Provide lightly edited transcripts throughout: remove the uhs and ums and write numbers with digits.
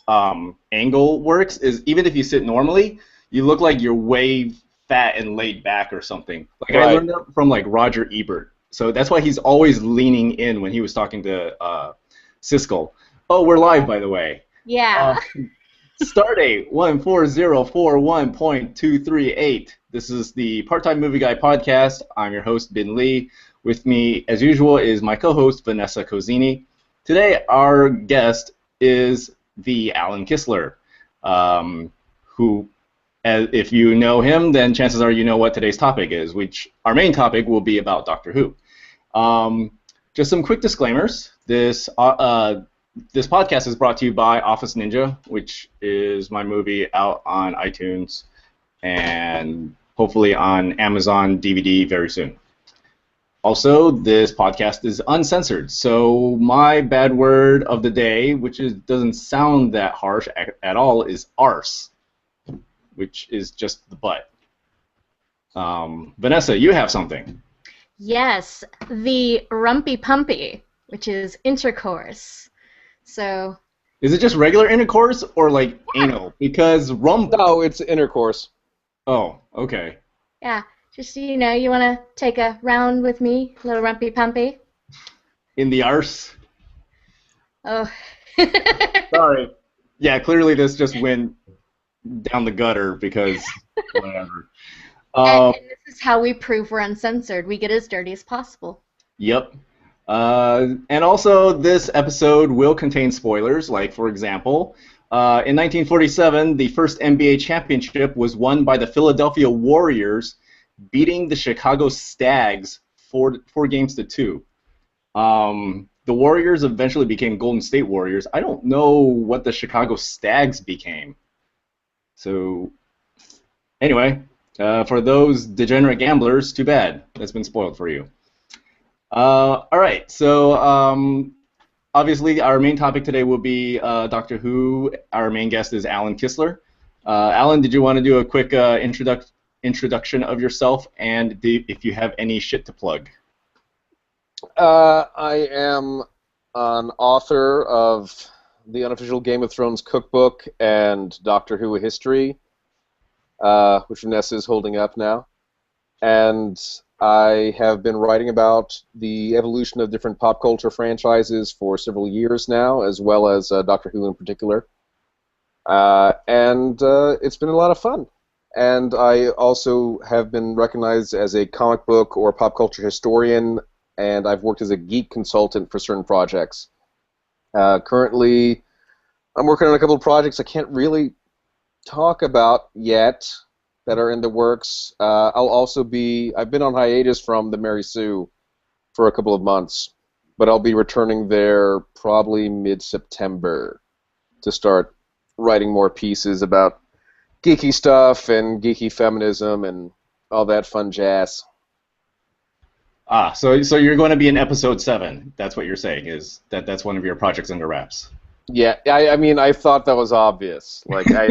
angle works is even if you sit normally, you look like you're way fat and laid back or something. Like I learned that from like Roger Ebert. So that's why he's always leaning in when he was talking to Siskel. Oh, we're live, by the way. Yeah. Stardate 14041.238. This is the Part-Time Movie Guy podcast. I'm your host, Bin Lee. With me, as usual, is my co-host, Vanessa Cozini. Today, our guest is the Alan Kistler, who, if you know him, then chances are you know what today's topic is, which our main topic will be about Doctor Who. Just some quick disclaimers. This podcast is brought to you by Office Ninja, which is my movie out on iTunes and hopefully on Amazon DVD very soon. Also, this podcast is uncensored, so my bad word of the day, which doesn't sound that harsh at all, is arse, which is just the butt. Vanessa, you have something. Yes, the rumpy pumpy, which is intercourse. So. Is it just regular intercourse or like anal? Because rump. No, it's intercourse. Oh, okay. Yeah, just you know, you want to take a round with me, little rumpy pumpy? In the arse. Oh. Sorry. Yeah, clearly this just went down the gutter because whatever. And this is how we prove we're uncensored. We get as dirty as possible. Yep. And also, this episode will contain spoilers, like, for example, in 1947, the first NBA championship was won by the Philadelphia Warriors, beating the Chicago Stags 4-2. The Warriors eventually became Golden State Warriors. I don't know what the Chicago Stags became. So, anyway, for those degenerate gamblers, too bad. That's been spoiled for you. All right, so obviously our main topic today will be Doctor Who. Our main guest is Alan Kistler. Alan, did you want to do a quick introduction of yourself and if you have any shit to plug? I am an author of the unofficial Game of Thrones cookbook and Doctor Who history, which Vanessa is holding up now. And I have been writing about the evolution of different pop culture franchises for several years now, as well as Doctor Who in particular. And it's been a lot of fun. And I also have been recognized as a comic book or pop culture historian, and I've worked as a geek consultant for certain projects. Currently, I'm working on a couple of projects I can't really talk about yet that are in the works. I've been on hiatus from the Mary Sue for a couple of months, but I'll be returning there probably mid-September to start writing more pieces about geeky stuff and geeky feminism and all that fun jazz. So you're going to be in episode 7. That's what you're saying, is that's one of your projects under wraps. Yeah, I mean, I thought that was obvious. Like, I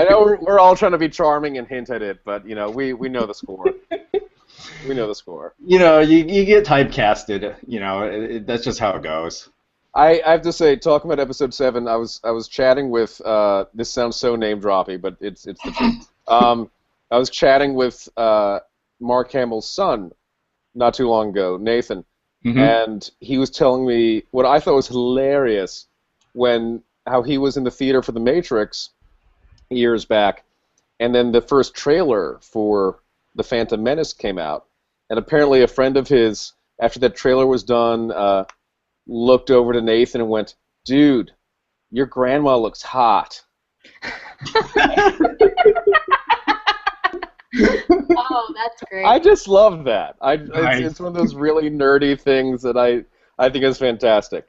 know we're all trying to be charming and hint at it, but, you know, we know the score. We know the score. You know, you get typecasted, you know, that's just how it goes. I have to say, talking about episode 7, I was chatting with, this sounds so name-droppy, but it's the truth. I was chatting with Mark Hamill's son not too long ago, Nathan, and he was telling me what I thought was hilarious, how he was in the theater for The Matrix years back, and then the first trailer for The Phantom Menace came out, and apparently a friend of his, after that trailer was done, looked over to Nathan and went, "Dude, your grandma looks hot." Oh, that's great. I just love that. It's one of those really nerdy things that I think is fantastic.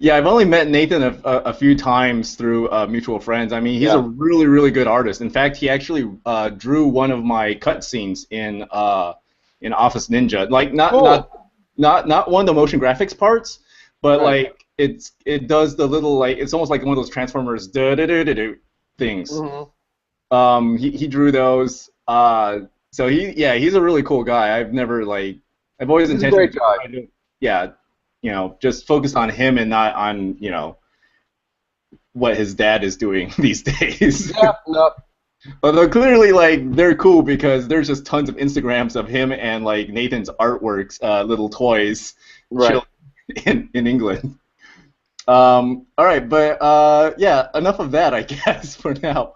Yeah, I've only met Nathan a few times through mutual friends. I mean, he's a really, really good artist. In fact, he actually drew one of my cutscenes in Office Ninja. Like not one of the motion graphics parts, but like it does the little like it's almost like one of those Transformers things. Mm-hmm. He drew those. So he's a really cool guy. I've always intended. He's a great guy. Yeah. You know, just focus on him and not on, you know, what his dad is doing these days. Yeah, no, Although clearly, like, they're cool because there's just tons of Instagrams of him and like Nathan's artworks, little toys, right. chilling in England. All right, but yeah, enough of that, I guess, for now.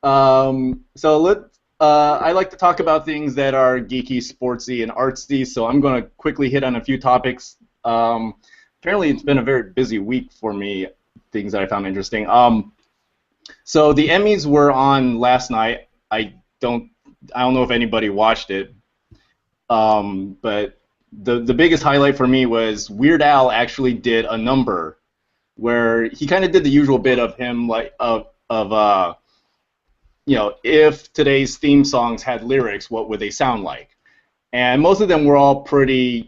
So I like to talk about things that are geeky, sportsy, and artsy. So I'm going to quickly hit on a few topics. Apparently, it's been a very busy week for me. Things that I found interesting. So the Emmys were on last night. I don't know if anybody watched it, but the biggest highlight for me was Weird Al actually did a number where he kind of did the usual bit of him like if today's theme songs had lyrics, what would they sound like? And most of them were all pretty,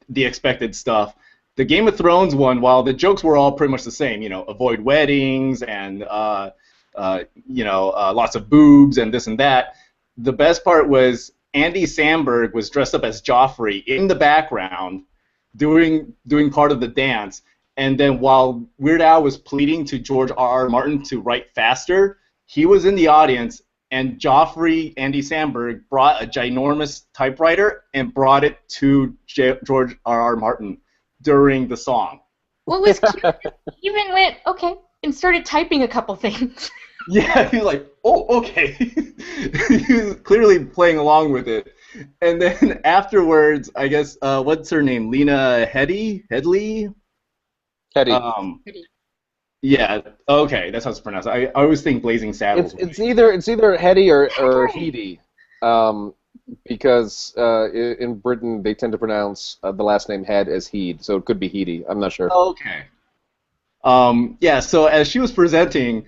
the expected stuff. The Game of Thrones one, while the jokes were all pretty much the same, avoid weddings and lots of boobs and this and that. The best part was Andy Samberg was dressed up as Joffrey in the background, doing part of the dance. And then while Weird Al was pleading to George R.R. Martin to write faster, he was in the audience, and Joffrey, Andy Samberg, brought a ginormous typewriter and brought it to George R.R. Martin during the song. What was cute, he even went, okay, and started typing a couple things. Yeah, he was like, oh, okay. He was clearly playing along with it. And then afterwards, I guess, what's her name? Lena Headey? Heady. Yeah, okay, that's how it's pronounced. I always think Blazing Saddles. It's either Heady or Heady, because in Britain they tend to pronounce the last name Head as Heed, so it could be Heedy. I'm not sure. Okay. Yeah, so as she was presenting,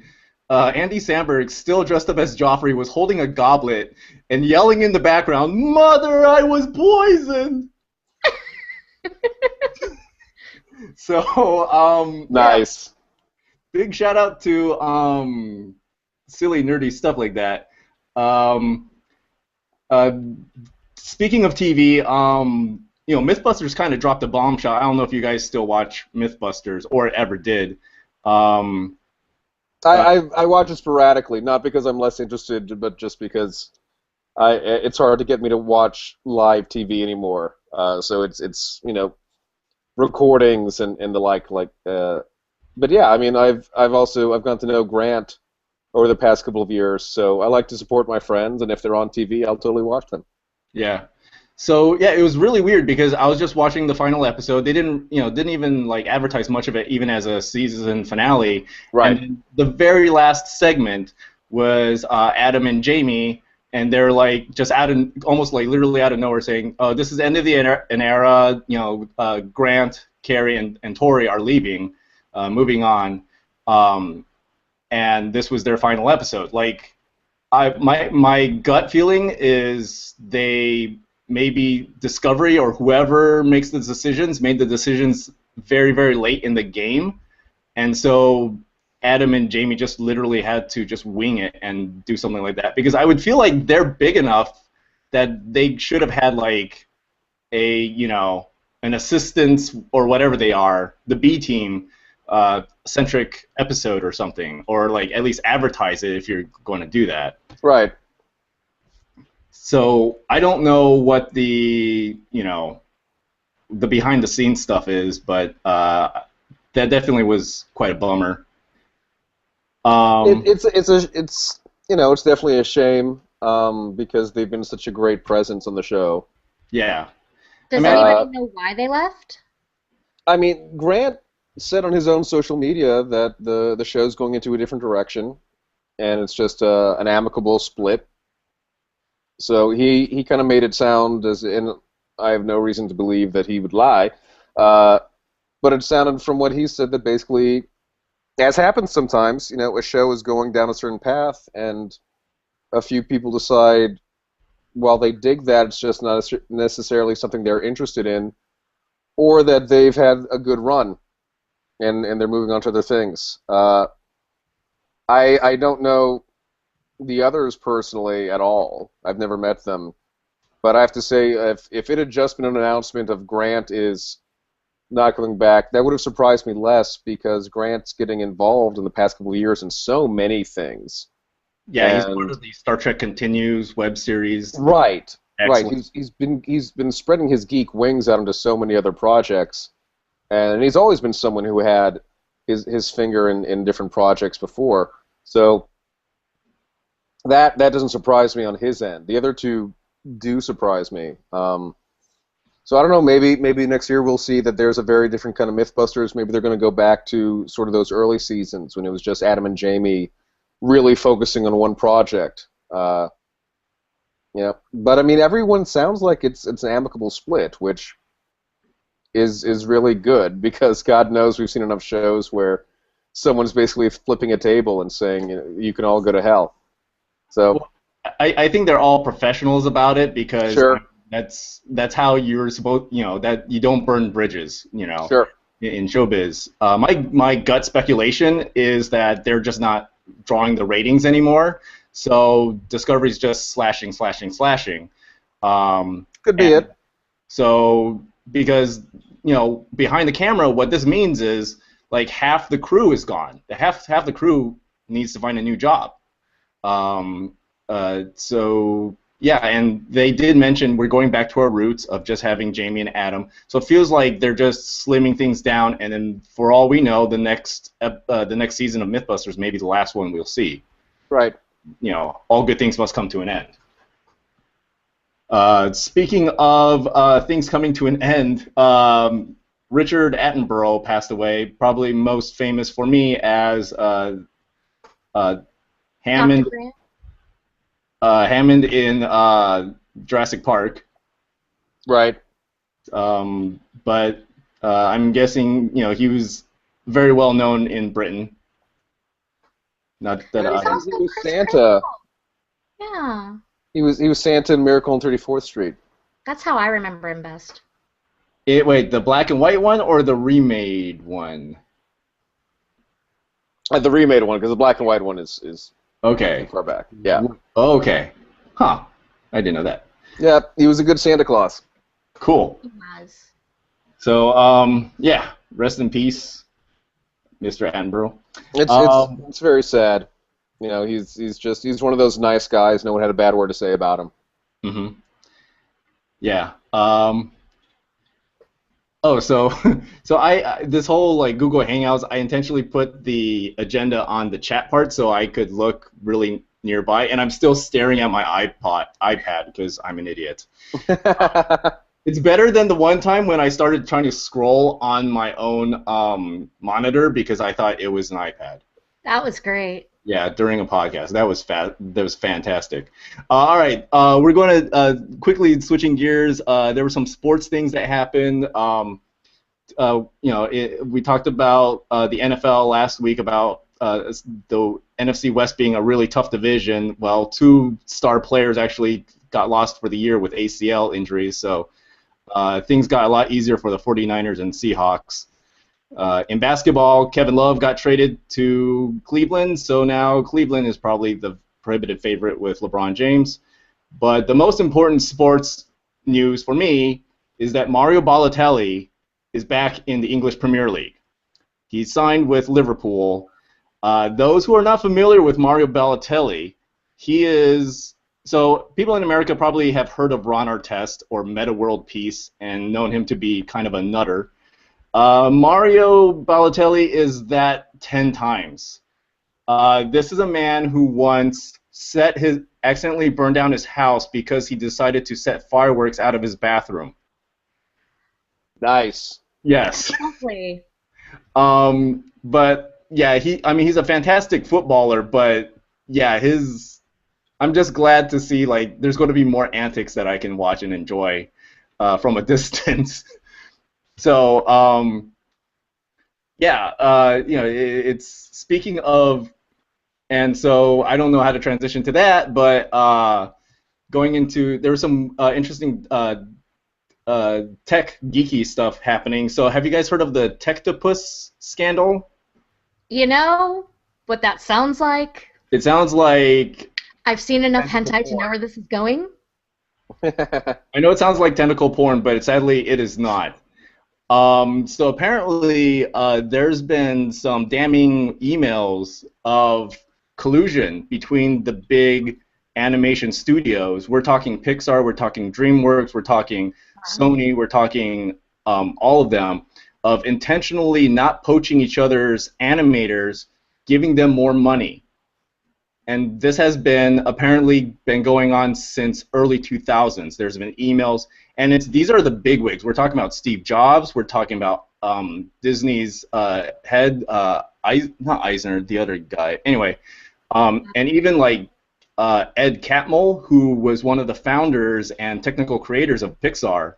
Andy Samberg, still dressed up as Joffrey, was holding a goblet and yelling in the background, "Mother, I was poisoned!" So, nice. Yeah, big shout out to silly, nerdy stuff like that. Uh, Speaking of TV, MythBusters kind of dropped a bombshell. I don't know if you guys still watch MythBusters or ever did. I watch it sporadically, not because I'm less interested, but just because it's hard to get me to watch live TV anymore. So it's recordings and the like. But yeah, I mean I've gone to know Grant over the past couple of years, so I like to support my friends, and if they're on TV, I'll totally watch them. Yeah. So yeah, it was really weird because I was just watching the final episode. They didn't even like advertise much of it, even as a season finale. Right. And the very last segment was Adam and Jamie, and they're like just almost like literally out of nowhere saying, "Oh, this is the end of an era. Grant, Carrie, and Tori are leaving, moving on." And this was their final episode. Like, my gut feeling is maybe Discovery or whoever makes the decisions made the decisions very, very late in the game, and so Adam and Jamie just literally had to just wing it and do something like that, because I would feel like they're big enough that they should have had like an assistance or whatever they are, the B team centric episode or something, or like at least advertise it if you're going to do that. Right. So I don't know what the behind the scenes stuff is, but that definitely was quite a bummer. It's definitely a shame because they've been such a great presence on the show. Yeah. Does anybody know why they left? I mean, Grant said on his own social media that the show's going into a different direction, and it's just an amicable split. So he kind of made it sound and I have no reason to believe that he would lie, but it sounded from what he said that basically, as happens sometimes, a show is going down a certain path, and a few people decide, while they dig that, it's just not necessarily something they're interested in, or that they've had a good run, and they're moving on to other things. I don't know the others personally at all. I've never met them, but I have to say, if it had just been an announcement of Grant is not coming back. That would have surprised me less because Grant's getting involved in the past couple of years in so many things. Yeah, he's part of the Star Trek Continues web series. Right. Excellent. Right. He's been spreading his geek wings out into so many other projects, and he's always been someone who had his finger in different projects before. So that doesn't surprise me on his end. The other two do surprise me. So I don't know. Maybe next year we'll see that there's a very different kind of MythBusters. Maybe they're going to go back to sort of those early seasons when it was just Adam and Jamie really focusing on one project. Yeah, but I mean, everyone sounds like it's an amicable split, which is really good because God knows we've seen enough shows where someone's basically flipping a table and saying, you can all go to hell. So well, I think they're all professionals about it because sure. That's how you're supposed, that you don't burn bridges, Sure. in showbiz. My gut speculation is that they're just not drawing the ratings anymore. So Discovery's just slashing. Could be it. So because behind the camera, what this means is like half the crew is gone. Half the crew needs to find a new job. So yeah, and they did mention we're going back to our roots of just having Jamie and Adam. So it feels like they're just slimming things down, and then for all we know, the next season of MythBusters may be the last one we'll see. Right. All good things must come to an end. Speaking of things coming to an end, Richard Attenborough passed away, probably most famous for me as Hammond. Hammond in Jurassic Park. Right. But I'm guessing he was very well known in Britain. Not that He was I. also He was Chris Santa. Kringle. Yeah. He was Santa in Miracle on 34th Street. That's how I remember him best. Wait, the black and white one or the remade one? The remade one, because the black and white one is Okay. far back. Yeah. Okay. Huh. I didn't know that. Yeah, he was a good Santa Claus. Cool. He was. So, yeah, rest in peace, Mr. Attenborough. It's very sad. He's one of those nice guys. No one had a bad word to say about him. Mm-hmm. Yeah. So I this whole like Google Hangouts, I intentionally put the agenda on the chat part so I could look really nearby, and I'm still staring at my iPad because I'm an idiot. It's better than the one time when I started trying to scroll on my own monitor because I thought it was an iPad. That was great. Yeah, during a podcast. That was fantastic. All right, we're going to quickly switching gears. There were some sports things that happened. We talked about the NFL last week about the NFC West being a really tough division. Well, two star players actually got lost for the year with ACL injuries, so things got a lot easier for the 49ers and Seahawks. In basketball, Kevin Love got traded to Cleveland, so now Cleveland is probably the prohibitive favorite with LeBron James. But the most important sports news for me is that Mario Balotelli is back in the English Premier League. He signed with Liverpool. Those who are not familiar with Mario Balotelli, so people in America probably have heard of Ron Artest or Meta World Peace and known him to be kind of a nutter. Mario Balotelli is that 10 times. This is a man who once accidentally burned down his house because he decided to set fireworks out of his bathroom. Nice. Yes. Lovely. But yeah, he's a fantastic footballer, but yeah, I'm just glad to see like there's going to be more antics that I can watch and enjoy from a distance. So, it's speaking of, and so I don't know how to transition to that, but there was some interesting tech geeky stuff happening. So have you guys heard of the Techtopus scandal? You know what that sounds like? It sounds like... I've seen enough hentai to know where this is going. I know it sounds like tentacle porn, but sadly it is not. So apparently, there's been some damning emails of collusion between the big animation studios. We're talking Pixar, we're talking DreamWorks, we're talking Sony, we're talking all of them, of intentionally not poaching each other's animators, giving them more money. And this has been apparently been going on since early 2000s. There's been emails, and these are the bigwigs. We're talking about Steve Jobs. We're talking about Disney's head, not Eisner, the other guy. Anyway, and even like Ed Catmull, who was one of the founders and technical creators of Pixar,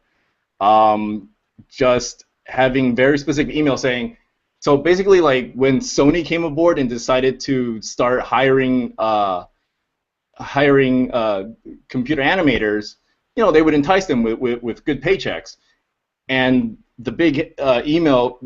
just having very specific emails saying, so basically, like when Sony came aboard and decided to start hiring computer animators, they would entice them with good paychecks, and the big email,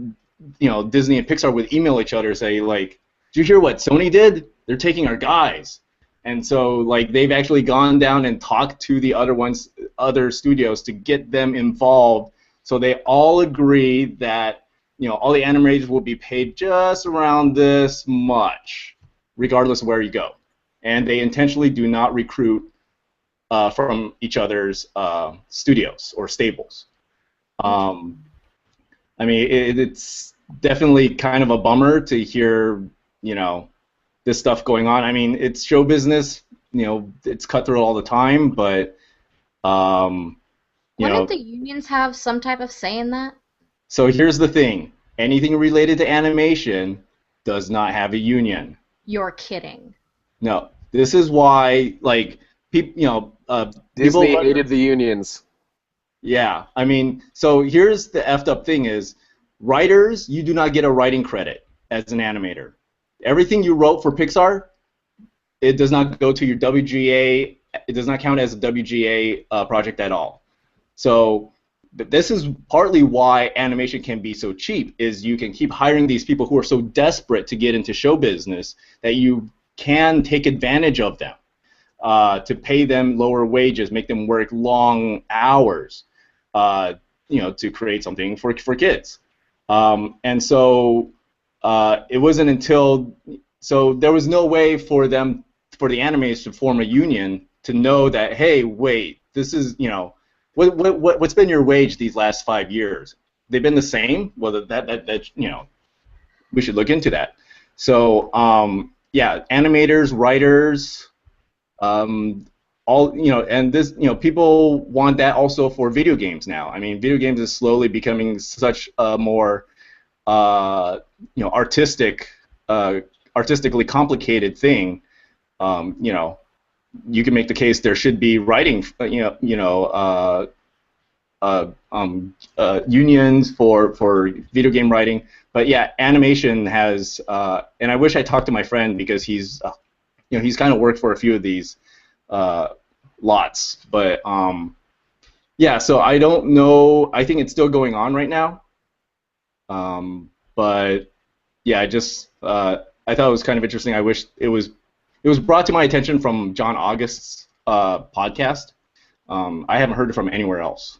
Disney and Pixar would email each other, say like, "Did you hear what Sony did? They're taking our guys." And so like they've actually gone down and talked to the other studios to get them involved, so they all agree that all the animators will be paid just around this much, regardless of where you go. And they intentionally do not recruit from each other's studios or stables. I mean, it's definitely kind of a bummer to hear, this stuff going on. I mean, it's show business, it's cutthroat all the time, but, Wouldn't the unions have some type of say in that? So here's the thing. Anything related to animation does not have a union. You're kidding. No. This is why, like, people, Disney hated the unions. Yeah. I mean, so here's the effed up thing is, writers, you do not get a writing credit as an animator. Everything you wrote for Pixar, it does not go to your WGA. It does not count as a WGA project at all. So this is partly why animation can be so cheap, is you can keep hiring these people who are so desperate to get into show business that you can take advantage of them, to pay them lower wages, make them work long hours, to create something for kids. And so it wasn't until, so there was no way for the animators to form a union to know that, hey, wait, this is, what's been your wage these last 5 years? They've been the same? Well, that we should look into that. So, yeah, animators, writers, all, and this, people want that also for video games now. I mean, video games is slowly becoming such a more, artistically complicated thing. You can make the case there should be writing, unions for video game writing. But yeah, animation has, and I wish I talked to my friend because he's kind of worked for a few of these lots. But yeah, so I don't know. I think it's still going on right now. But yeah, I thought it was kind of interesting. I wish it was brought to my attention from John August's podcast. I haven't heard it from anywhere else.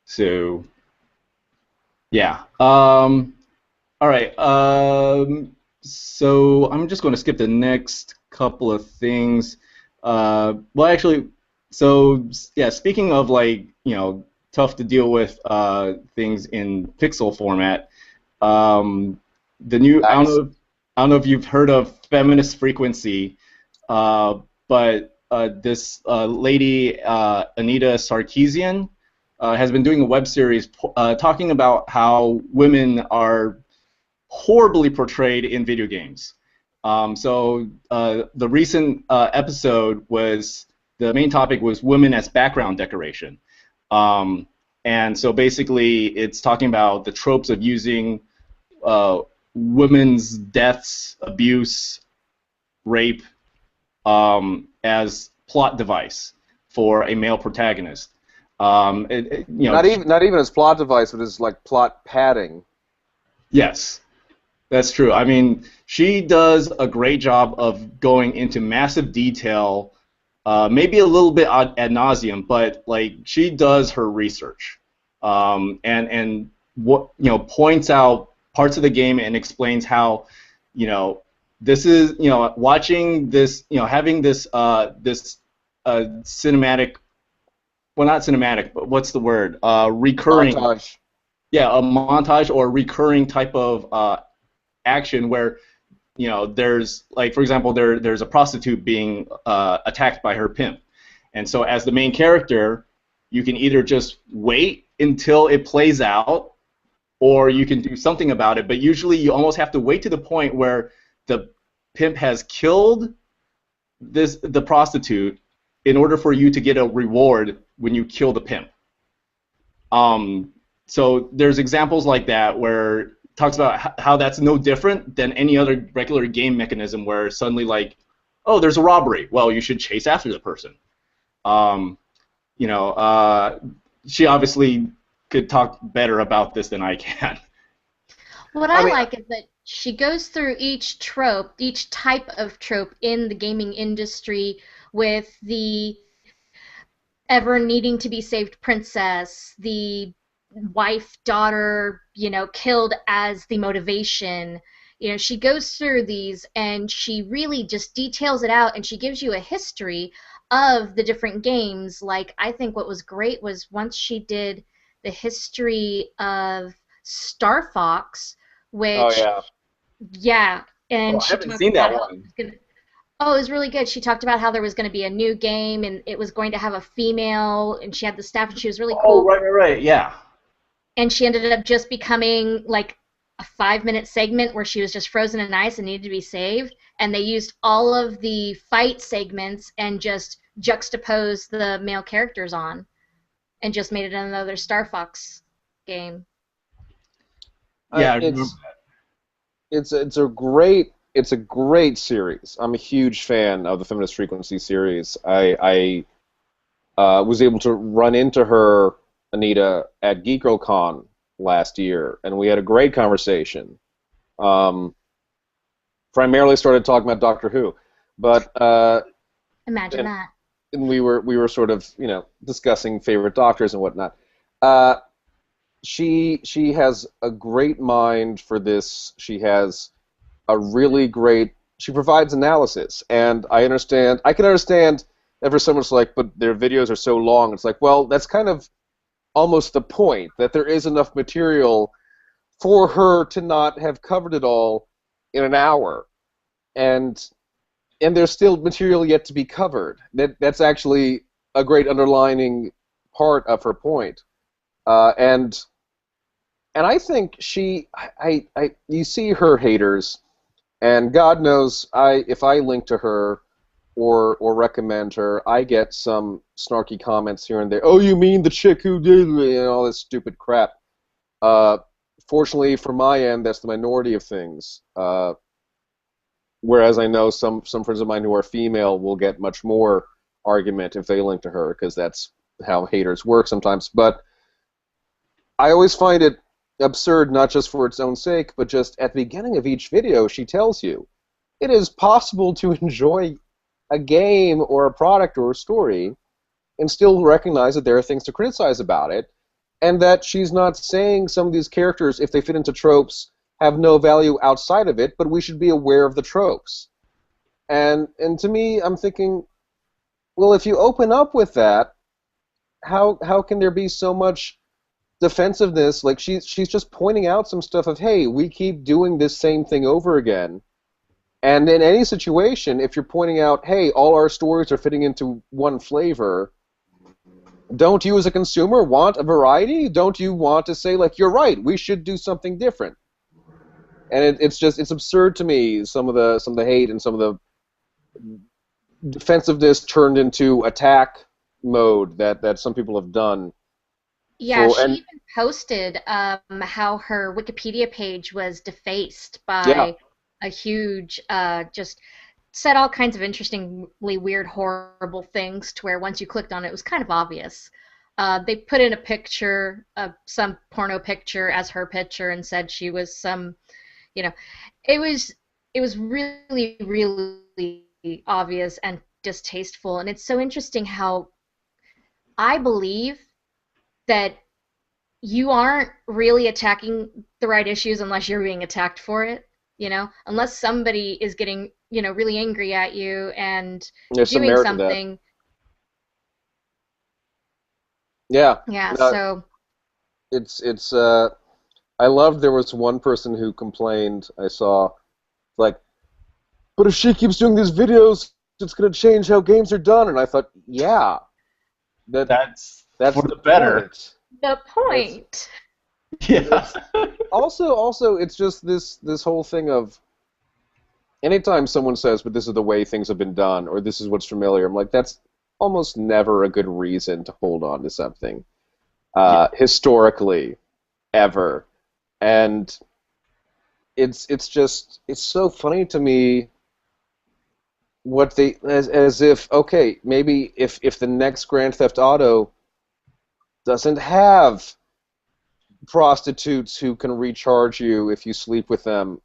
So, yeah. All right. So I'm just going to skip the next couple of things. Well, actually, so yeah. Speaking of tough to deal with things in pixel format, the new I don't know if you've heard of Feminist Frequency, but this lady, Anita Sarkeesian, has been doing a web series talking about how women are horribly portrayed in video games. So the recent episode the main topic was women as background decoration. And so basically it's talking about the tropes of using women's deaths, abuse, rape as plot device for a male protagonist. Not even as plot device, but as like plot padding. Yes, that's true. I mean, she does a great job of going into massive detail, maybe a little bit ad nauseum, but like she does her research. and what points out parts of the game and explains how this is watching this having this cinematic, well, not cinematic, but what's the word, recurring, Montage. yeah, a montage or recurring type of action where there's, like, for example, there's a prostitute being attacked by her pimp, and so as the main character you can either just wait until it plays out, or you can do something about it, but usually you almost have to wait to the point where the pimp has killed the prostitute in order for you to get a reward when you kill the pimp. So there's examples like that where it talks about how that's no different than any other regular game mechanism where suddenly, like, oh, there's a robbery. Well, you should chase after the person. She obviously could talk better about this than I can. What I like is that she goes through each trope, each type of trope in the gaming industry, with the ever needing to be saved princess, the wife, daughter, killed as the motivation. She goes through these and she really just details it out, and she gives you a history of the different games. Like, I think what was great was once she did the history of Star Fox, which, Oh, yeah, and I she haven't talked seen that about how one. oh, it was really good. She talked about how there was going to be a new game, and it was going to have a female, and she had the staff, and she was really Oh, cool. right, yeah. And she ended up just becoming like a 5-minute segment where she was just frozen in ice and needed to be saved. And they used all of the fight segments and just juxtaposed the male characters on, and just made it another Star Fox game. Yeah, I remember that. It's a great series. I'm a huge fan of the Feminist Frequency series. I was able to run into her, Anita, at GeekGirlCon last year, and we had a great conversation. Primarily started talking about Doctor Who, but Imagine that. and we were sort of discussing favorite doctors and whatnot. She has a great mind for this. She has a really great. She provides analysis, and I can understand that for someone's like, but their videos are so long. It's like, well, that's kind of almost the point, that there is enough material for her to not have covered it all in an hour, and there's still material yet to be covered. That's actually a great underlining part of her point, and I think you see her haters, and God knows if I link to her or recommend her, I get some snarky comments here and there. Oh, you mean the chick who did, all this stupid crap. Fortunately, for my end, that's the minority of things. Whereas I know some friends of mine who are female will get much more argument if they link to her, because that's how haters work sometimes. But I always find it absurd, not just for its own sake, but just at the beginning of each video, she tells you it is possible to enjoy a game or a product or a story and still recognize that there are things to criticize about it, and that she's not saying some of these characters, if they fit into tropes, have no value outside of it, but we should be aware of the tropes. And to me, I'm thinking, well, if you open up with that, how can there be so much defensiveness? Like, she's just pointing out some stuff of, hey, we keep doing this same thing over again. And in any situation, if you're pointing out, hey, all our stories are fitting into one flavor, don't you as a consumer want a variety? Don't you want to say, like, you're right, we should do something different? And it's absurd to me, some of the hate and some of the defensiveness turned into attack mode that some people have done. Yeah, she even posted how her Wikipedia page was defaced by a huge, just said all kinds of interestingly weird, horrible things, to where once you clicked on it, it was kind of obvious. They put in a picture, some porno picture as her picture, and said she was some, it was really, really obvious and distasteful. And it's so interesting how I believe that you aren't really attacking the right issues unless you're being attacked for it, you know? Unless somebody is getting, you know, really angry at you and There's some doing merit to that. something. Yeah. Yeah, No, so it's I loved there was one person who complained I saw like, but if she keeps doing these videos, it's gonna change how games are done. And I thought, yeah, That's that's for the the better. point. the It's point. Yeah. it's also it's just this whole thing of anytime someone says, but this is the way things have been done, or this is what's familiar, I'm like, that's almost never a good reason to hold on to something. Yeah. Historically, ever. And it's so funny to me what they as if okay, maybe if the next Grand Theft Auto doesn't have prostitutes who can recharge you if you sleep with them,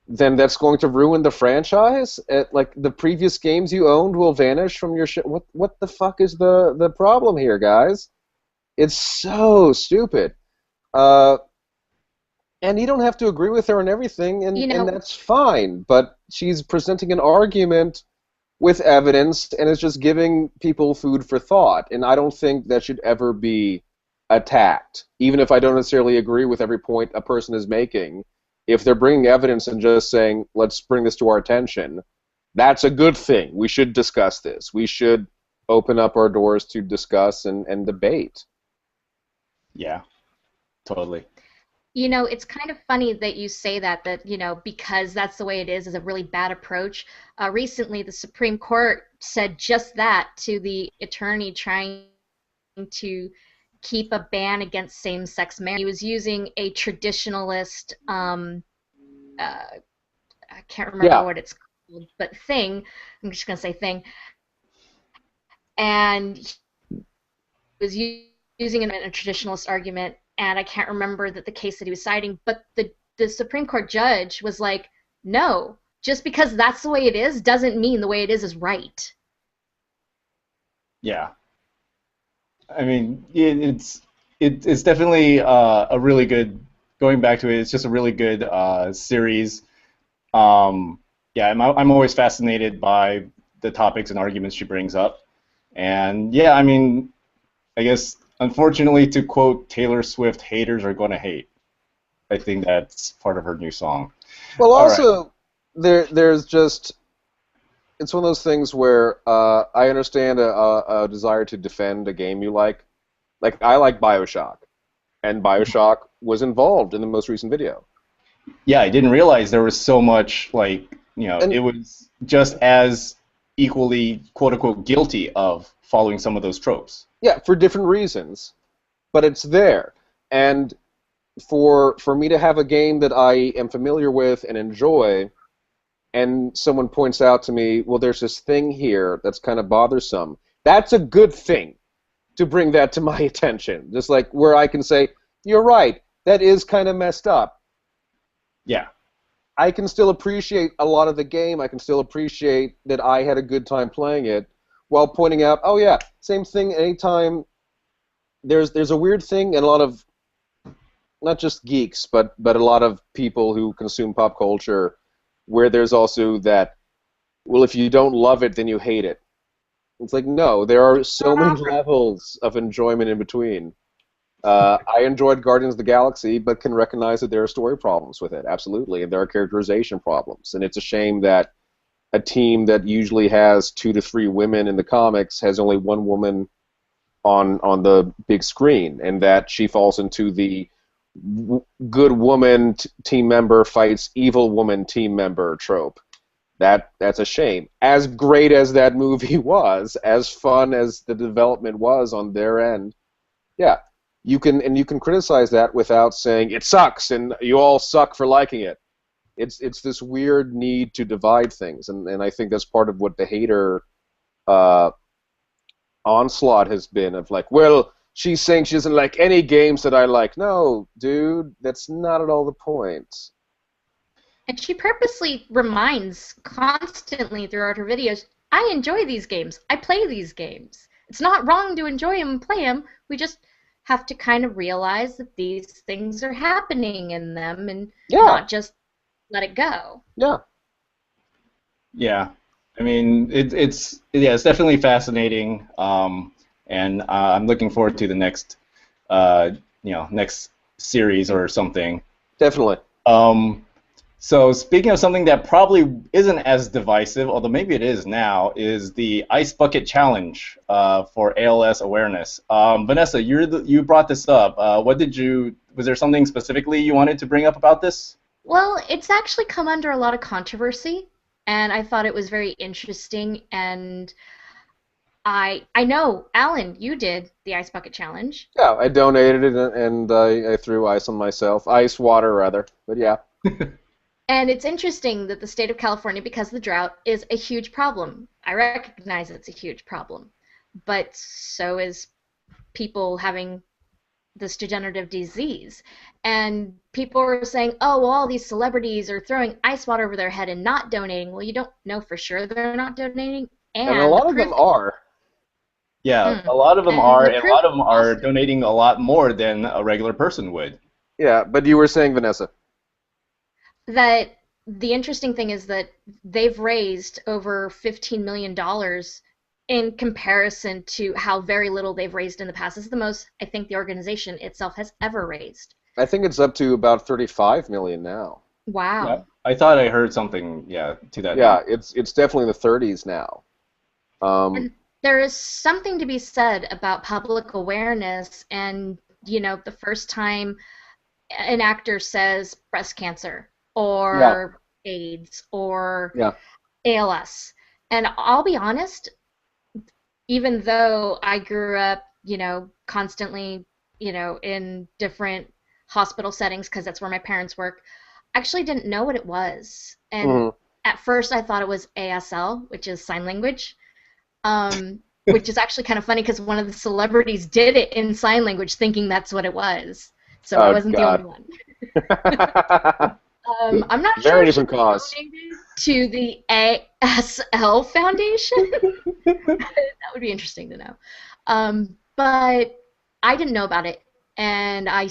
then that's going to ruin the franchise. Like the previous games you owned will vanish from your shit. What the fuck is the problem here, guys? It's so stupid. Uh, and you don't have to agree with her on everything, You and know, that's fine. But she's presenting an argument with evidence and is just giving people food for thought. And I don't think that should ever be attacked, even if I don't necessarily agree with every point a person is making. If they're bringing evidence and just saying, let's bring this to our attention, that's a good thing. We should discuss this. We should open up our doors to discuss and debate. Yeah. Totally. you know, it's kind of funny that you say that, you know, because that's the way it is a really bad approach. Recently, the Supreme Court said just that to the attorney trying to keep a ban against same-sex marriage. He was using a traditionalist, I can't remember Yeah, what it's called, but thing. I'm just going to say thing. And he was using a traditionalist argument, and I can't remember the case that he was citing, but the Supreme Court judge was like, no, just because that's the way it is doesn't mean the way it is right. Yeah. I mean, it's definitely a really good. Going back to it, it's just a really good series. Yeah, I'm always fascinated by the topics and arguments she brings up, and yeah, I mean, I guess unfortunately, to quote Taylor Swift, haters are going to hate. I think that's part of her new song. well, All right. also there's just it's one of those things where I understand a desire to defend a game you like. Like I like BioShock, and BioShock was involved in the most recent video. Yeah, I didn't realize there was so much like And it was just as equally quote unquote guilty of following some of those tropes. yeah, for different reasons, but it's there. And for me to have a game that I am familiar with and enjoy, and someone points out to me, well, there's this thing here that's kind of bothersome. That's a good thing to bring that to my attention. Just like where I can say, you're right, that is kind of messed up. Yeah. I can still appreciate a lot of the game. I can still appreciate that I had a good time playing it while pointing out, oh yeah, same thing anytime there's a weird thing and a lot of not just geeks, but a lot of people who consume pop culture where there's also that, well, if you don't love it, then you hate it. It's like, no, there are so many levels of enjoyment in between. I enjoyed Guardians of the Galaxy, but can recognize that there are story problems with it, absolutely, and there are characterization problems. And it's a shame that a team that usually has 2 to 3 women in the comics has only one woman on the big screen, and that she falls into the good woman team member fights evil woman team member trope. That's a shame. As great as that movie was, as fun as the development was on their end, yeah, you can criticize that without saying it sucks and you all suck for liking it. It's this weird need to divide things, and I think that's part of what the hater uh, onslaught has been of like, well, she's saying she doesn't like any games that I like. No, dude, that's not at all the point. And she purposely reminds constantly throughout her videos, I enjoy these games. I play these games. It's not wrong to enjoy them and play them. We just have to kind of realize that these things are happening in them and Yeah. not just let it go. Yeah. Yeah, I mean it's definitely fascinating, and I'm looking forward to the next uh, next series or something. Definitely. So speaking of something that probably isn't as divisive, although maybe it is now, is the Ice Bucket Challenge for ALS awareness. Vanessa, you brought this up. Was there something specifically you wanted to bring up about this? Well, it's actually come under a lot of controversy, and I thought it was very interesting. And I know, Alan, you did the Ice Bucket Challenge. Yeah, I donated it and I threw ice on myself. Ice water, rather. But yeah. And it's interesting that the state of California, because of the drought, is a huge problem. I recognize it's a huge problem, but so is people having this degenerative disease. And people are saying, oh, well, all these celebrities are throwing ice water over their head and not donating. Well, you don't know for sure they're not donating. And a And the lot of them proof, are. Yeah, a lot of them and are, the and a proof lot of them are also donating a lot more than a regular person would. Yeah, but you were saying, Vanessa. that the interesting thing is that they've raised over $15 million in comparison to how very little they've raised in the past. This is the most I think the organization itself has ever raised. I think it's up to about 35 million now. Yeah, Wow. I thought I heard something, to that Yeah, number. it's definitely in the 30s now. And there is something to be said about public awareness and, the first time an actor says breast cancer Yeah, or AIDS or yeah, ALS. And I'll be honest, even though I grew up, constantly, in different hospital settings because that's where my parents work, I actually didn't know what it was. And hmm at first I thought it was ASL, which is sign language, which is actually kind of funny because one of the celebrities did it in sign language thinking that's what it was. So I Oh wasn't the only God. one. I'm not sure Very if she different cause. donated to the ASL Foundation. That would be interesting to know. But I didn't know about it. And I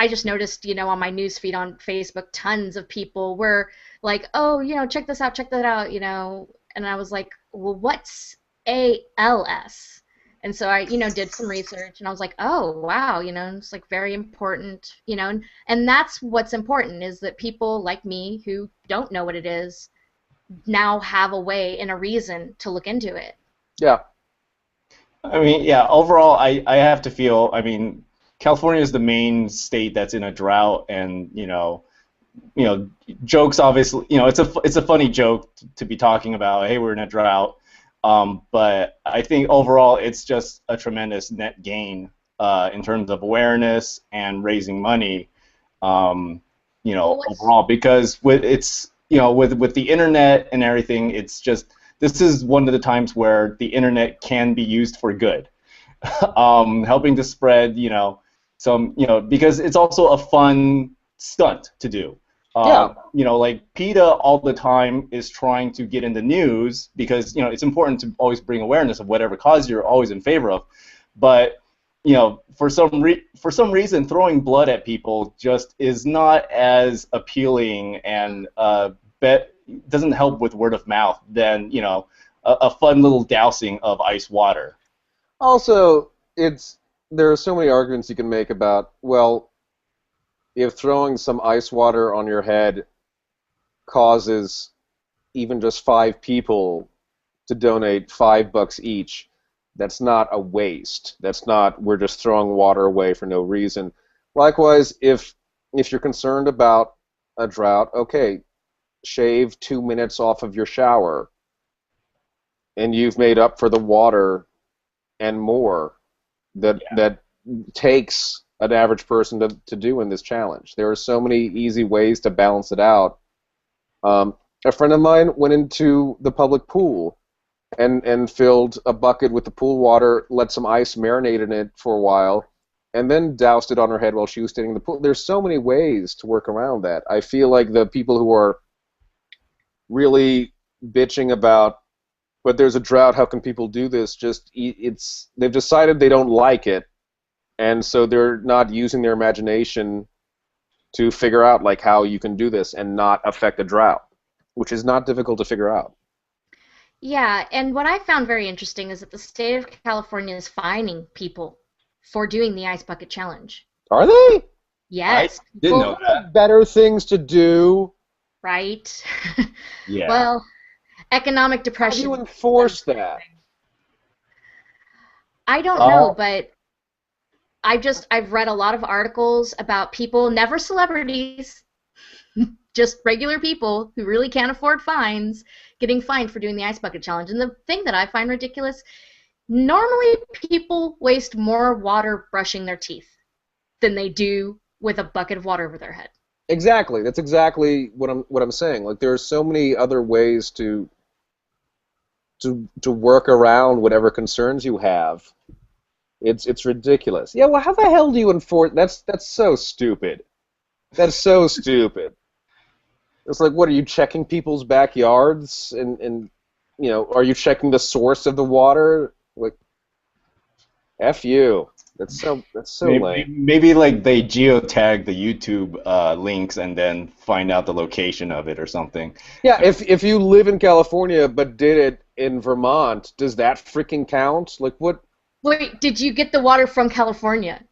just noticed, on my news feed on Facebook, tons of people were like, oh, check this out, check that out, And I was like, well, what's ALS? And so I, did some research, and I was like, oh, wow, it's like very important, and that's what's important is that people like me who don't know what it is now have a way and a reason to look into it. Yeah, I mean, yeah, overall, I have to feel, I mean, California is the main state that's in a drought, and, jokes obviously, it's a funny joke to be talking about, hey, we're in a drought. But I think overall it's just a tremendous net gain in terms of awareness and raising money, Well, what's overall because with the internet and everything, it's just this is one of the times where the internet can be used for good, helping to spread some because it's also a fun stunt to do. yeah, Like PETA all the time is trying to get in the news because it's important to always bring awareness of whatever cause you're always in favor of, but for some reason throwing blood at people just is not as appealing and doesn't help with word of mouth than a fun little dousing of ice water. Also, there are so many arguments you can make about, well, if throwing some ice water on your head causes even just 5 people to donate $5 each, that's not a waste. That's not we're just throwing water away for no reason. Likewise, if you're concerned about a drought, okay, shave 2 minutes off of your shower, and you've made up for the water and more that takes an average person to do in this challenge. There are so many easy ways to balance it out. A friend of mine went into the public pool and filled a bucket with the pool water, let some ice marinate in it for a while, and then doused it on her head while she was standing in the pool. There's so many ways to work around that. I feel like the people who are really bitching about, but there's a drought, how can people do this? They've decided they don't like it, and so they're not using their imagination to figure out like how you can do this and not affect the drought, which is not difficult to figure out. Yeah, and what I found very interesting is that the state of California is fining people for doing the Ice Bucket Challenge. Are they? Yes. I didn't know that. Better things to do. Right? Yeah. Well, economic How depression. do you enforce that? I don't know, but I've read a lot of articles about people, never celebrities, just regular people who really can't afford fines, getting fined for doing the Ice Bucket Challenge. And the thing that I find ridiculous, normally people waste more water brushing their teeth than they do with a bucket of water over their head. Exactly. That's exactly what I'm saying. Like there are so many other ways to work around whatever concerns you have. It's ridiculous. Yeah, well, how the hell do you enforce? That's so stupid. That's so stupid. It's like, what are you checking people's backyards and you know, are you checking the source of the water? Like, F you. That's so lame. Maybe like they geotag the YouTube links and then find out the location of it or something. Yeah, if you live in California but did it in Vermont, does that freaking count? Like what? Wait, did you get the water from California?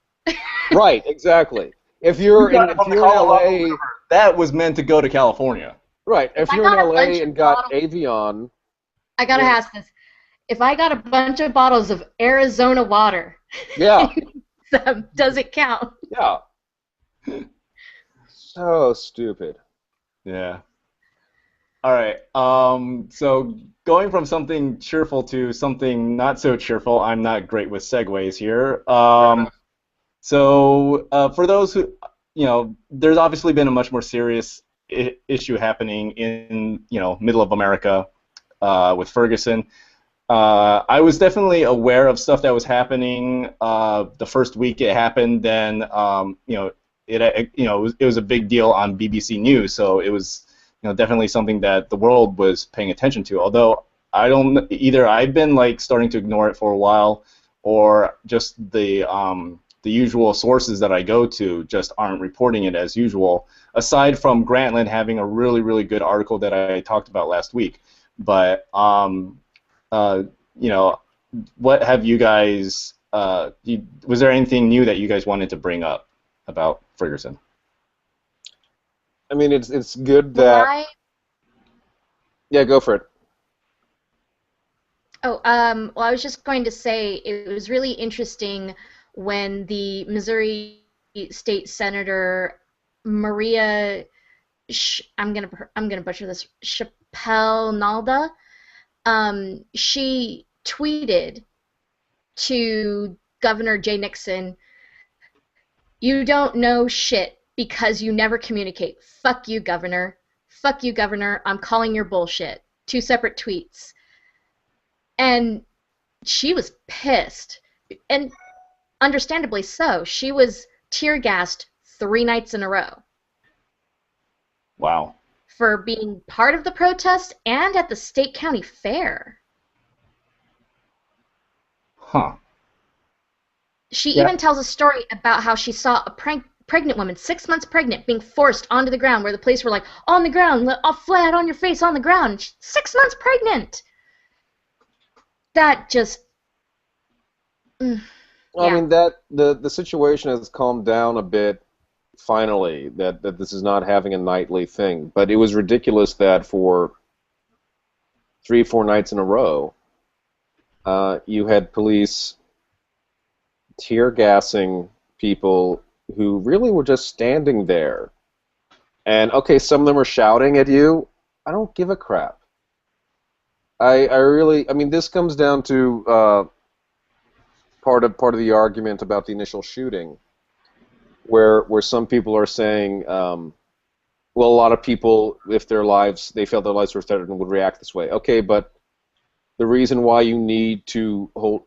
Right, exactly. If you're in LA, that was meant to go to California. Right. If you're in LA and got Avion, I gotta ask this: if I got a bunch of bottles of Arizona water, yeah, does it count? Yeah. So stupid. Yeah. All right. So going from something cheerful to something not so cheerful, I'm not great with segues here. So for those who, you know, there's obviously been a much more serious issue happening in, you know, middle of America with Ferguson. I was definitely aware of stuff that was happening the first week it happened. Then, you know, it was a big deal on BBC News, so it was, you know, definitely something that the world was paying attention to. Although either I've been like starting to ignore it for a while, or just the usual sources that I go to just aren't reporting it as usual. Aside from Grantland having a really, really good article that I talked about last week, but you know, what have you guys? Was there anything new that you guys wanted to bring up about Ferguson? I mean, it's good that. Yeah, go for it. Oh, well, I was just going to say it was really interesting when the Missouri State Senator Maria, I'm gonna butcher this, Chappelle-Nalda, she tweeted to Governor Jay Nixon, "You don't know shit because you never communicate. Fuck you, Governor. Fuck you, Governor. I'm calling your bullshit." 2 separate tweets. And she was pissed. And understandably so. She was tear-gassed 3 nights in a row. Wow. For being part of the protest and at the state county fair. Huh. She even tells a story about how she saw a pregnant woman, 6 months pregnant, being forced onto the ground, where the police were like, on the ground, flat on your face on the ground. She's 6 months pregnant. That just... Well, yeah. I mean, that the situation has calmed down a bit, finally, that this is not having a nightly thing. But it was ridiculous that for 3-4 nights in a row, you had police tear-gassing people who really were just standing there. And, okay, some of them are shouting at you. I don't give a crap. I mean, this comes down to part of the argument about the initial shooting, where some people are saying, well, a lot of people, if they felt their lives were threatened, would react this way. Okay, but the reason why you need to hold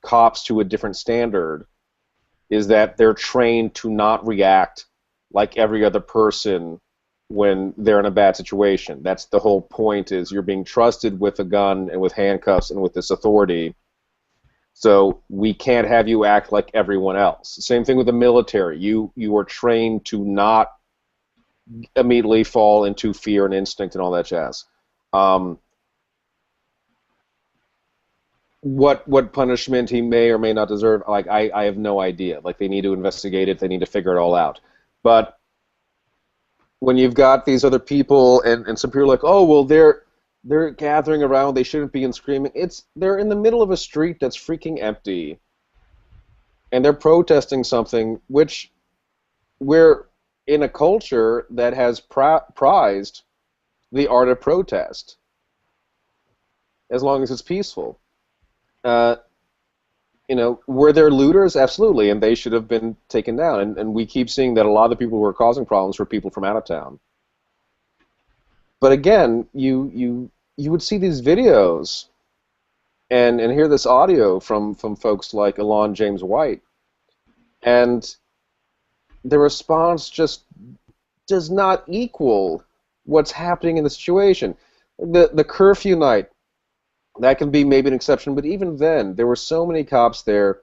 cops to a different standard is that they're trained to not react like every other person when they're in a bad situation. That's the whole point, is you're being trusted with a gun and with handcuffs and with this authority, So we can't have you act like everyone else. Same thing with the military. You are trained to not immediately fall into fear and instinct and all that jazz. What punishment he may or may not deserve, like I have no idea. Like they need to investigate it, they need to figure it all out. But when you've got these other people and some people are like, oh well, they're gathering around, they shouldn't be screaming. They're in the middle of a street that's freaking empty, and they're protesting something which we're in a culture that has prized the art of protest, as long as it's peaceful. Were there looters? Absolutely, and they should have been taken down. And we keep seeing that a lot of the people who are causing problems were people from out of town. But again, you would see these videos and hear this audio from folks like Elon James White, and the response just does not equal what's happening in the situation. The curfew night, that can be maybe an exception, but even then, there were so many cops there.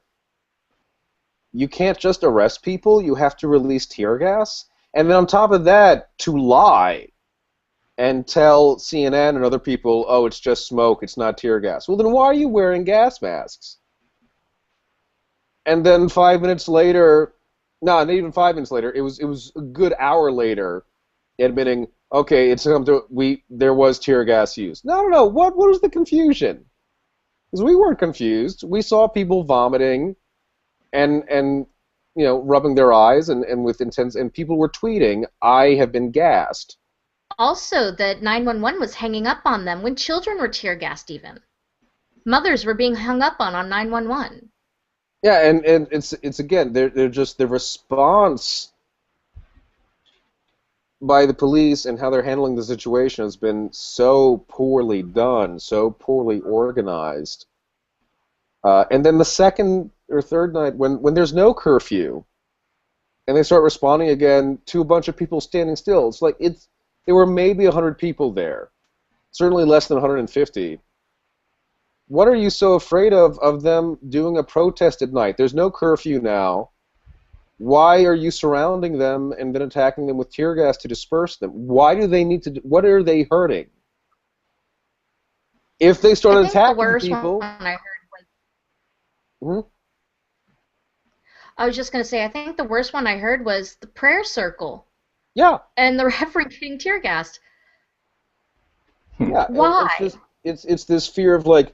You can't just arrest people, you have to release tear gas. And then on top of that, to lie and tell CNN and other people, oh, it's just smoke, it's not tear gas. Well, then why are you wearing gas masks? And then 5 minutes later, no, not even 5 minutes later, it was a good hour later, admitting, okay, there was tear gas used. No. What was the confusion? Because we weren't confused. We saw people vomiting and rubbing their eyes and with intense, and people were tweeting, I have been gassed. Also, that 911 was hanging up on them when children were tear gassed even. Mothers were being hung up on 911. Yeah, and it's again, they're just the response by the police and how they're handling the situation has been so poorly done, so poorly organized. And then the second or third night, when there's no curfew, and they start responding again to a bunch of people standing still, it's like there were maybe 100 people there, certainly less than 150. What are you so afraid of them doing a protest at night? There's no curfew now. Why are you surrounding them and then attacking them with tear gas to disperse them? Why do they need to? What are they hurting? If they start attacking the worst people, one I heard was. I was just going to say, I think the worst one I heard was the prayer circle. Yeah. And the referee getting tear gassed. Yeah. Why? It's this fear of like,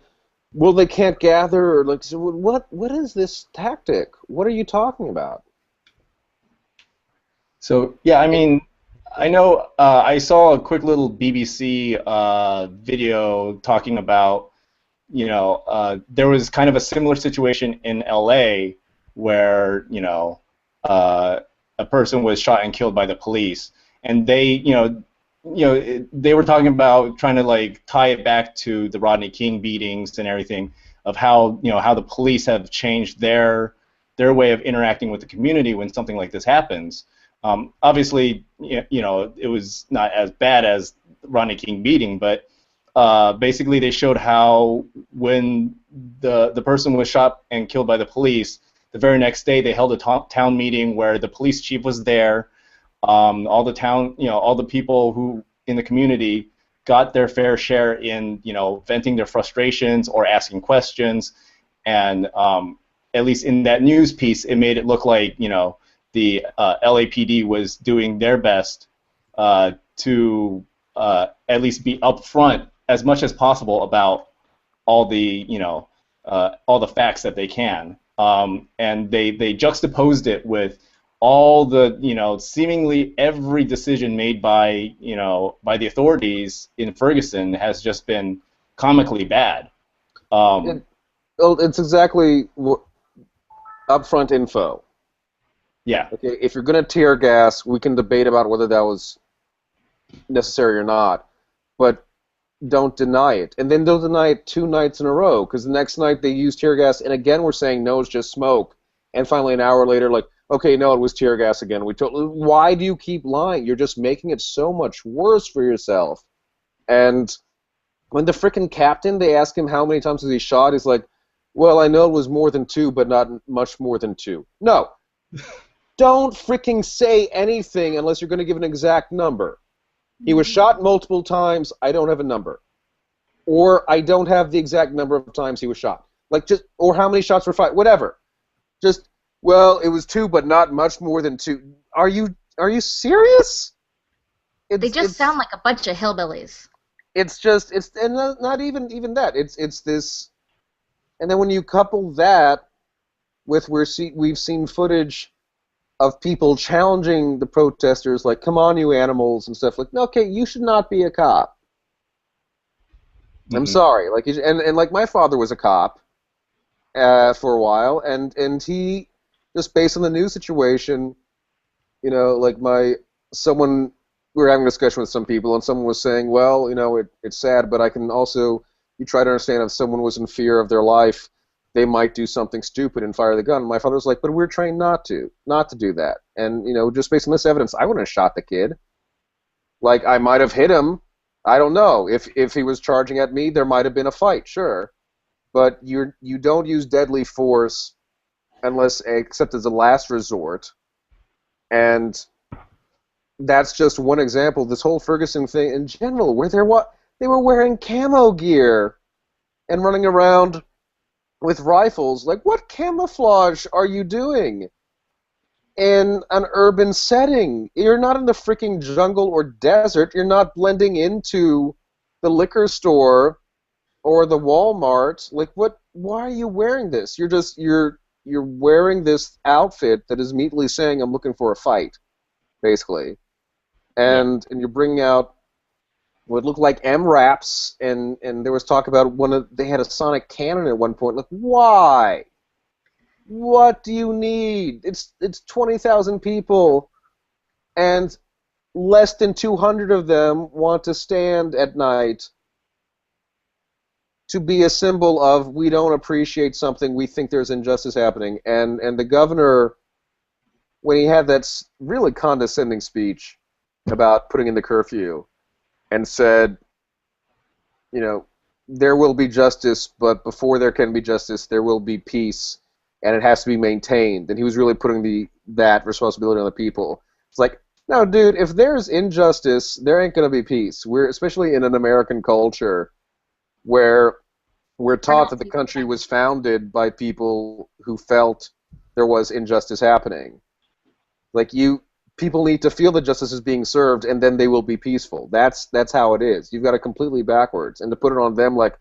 well, they can't gather, or like, so what is this tactic? What are you talking about? So, yeah, I mean, I know I saw a quick little BBC video talking about, there was kind of a similar situation in LA where, a person was shot and killed by the police, and they, they were talking about trying to like tie it back to the Rodney King beatings and everything, of how, how the police have changed their way of interacting with the community when something like this happens. Obviously, it was not as bad as Rodney King beating, but basically they showed how when the person was shot and killed by the police, the very next day they held a town meeting where the police chief was there. All the people who in the community got their fair share in, venting their frustrations or asking questions, and at least in that news piece, it made it look like, the LAPD was doing their best to at least be upfront as much as possible about all the facts that they can, and they juxtaposed it with all the seemingly every decision made by the authorities in Ferguson has just been comically bad. It's exactly upfront info. Yeah. Okay, if you're going to tear gas, we can debate about whether that was necessary or not, but don't deny it. And then don't deny it 2 nights in a row, because the next night they used tear gas, and again we're saying, no, it's just smoke. And finally an hour later, like, okay, no, it was tear gas again. Why do you keep lying? You're just making it so much worse for yourself. And when the frickin' captain, they ask him how many times has he shot, he's like, well, I know it was more than 2, but not much more than 2. No. Don't freaking say anything unless you're going to give an exact number. He was shot multiple times. I don't have a number. Or I don't have the exact number of times he was shot. Like, just, or how many shots were fired. Whatever. Just, well, it was 2, but not much more than 2. Are you serious? They just sound like a bunch of hillbillies. It's just, and not even that. It's this, and then when you couple that with we've seen footage of people challenging the protesters, like, come on, you animals, and stuff like, okay, you should not be a cop. I'm sorry. Like, and like, my father was a cop for a while, and he, just based on the news situation, you know, like, we were having a discussion with some people, and someone was saying, well, you know, it's sad, but I can also, you try to understand if someone was in fear of their life, they might do something stupid and fire the gun. And my father was like, but we're trained not to do that. And, you know, just based on this evidence, I wouldn't have shot the kid. Like, I might have hit him. I don't know. If he was charging at me, there might have been a fight, sure. But you don't use deadly force except as a last resort. And that's just one example. This whole Ferguson thing in general, where they were wearing camo gear and running around with rifles. Like, what camouflage are you doing in an urban setting? You're not in the freaking jungle or desert. You're not blending into the liquor store or the Walmart. Like, what? Why are you wearing this? You're wearing this outfit that is immediately saying, I'm looking for a fight, basically. And you're bringing out what looked like M-Raps, and there was talk about they had a sonic cannon at one point. Like, why? What do you need? It's 20,000 people, and less than 200 of them want to stand at night to be a symbol of, we don't appreciate something, we think there's injustice happening. And the governor, when he had that really condescending speech about putting in the curfew, and said, you know, there will be justice, but before there can be justice, there will be peace, and it has to be maintained. And he was really putting that responsibility on the people. It's like, no, dude, if there's injustice, there ain't going to be peace. We're especially in an American culture where we're taught that the country was founded by people who felt there was injustice happening. Like, people need to feel that justice is being served, and then they will be peaceful. That's how it is. You've got it completely backwards, and to put it on them, like,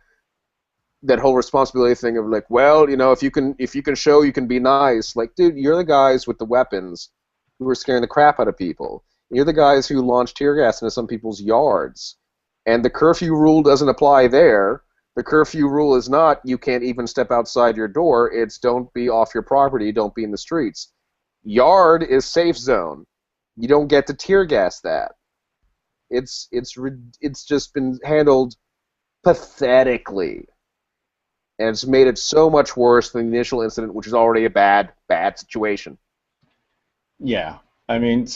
that whole responsibility thing of, like, well, you know, if you can show you can be nice. Like, dude, you're the guys with the weapons who are scaring the crap out of people. You're the guys who launch tear gas into some people's yards, and the curfew rule doesn't apply there. The curfew rule is not you can't even step outside your door. It's don't be off your property, don't be in the streets. Yard is safe zone. You don't get to tear gas that. It's just been handled pathetically, and it's made it so much worse than the initial incident, which is already a bad situation. Yeah, I mean,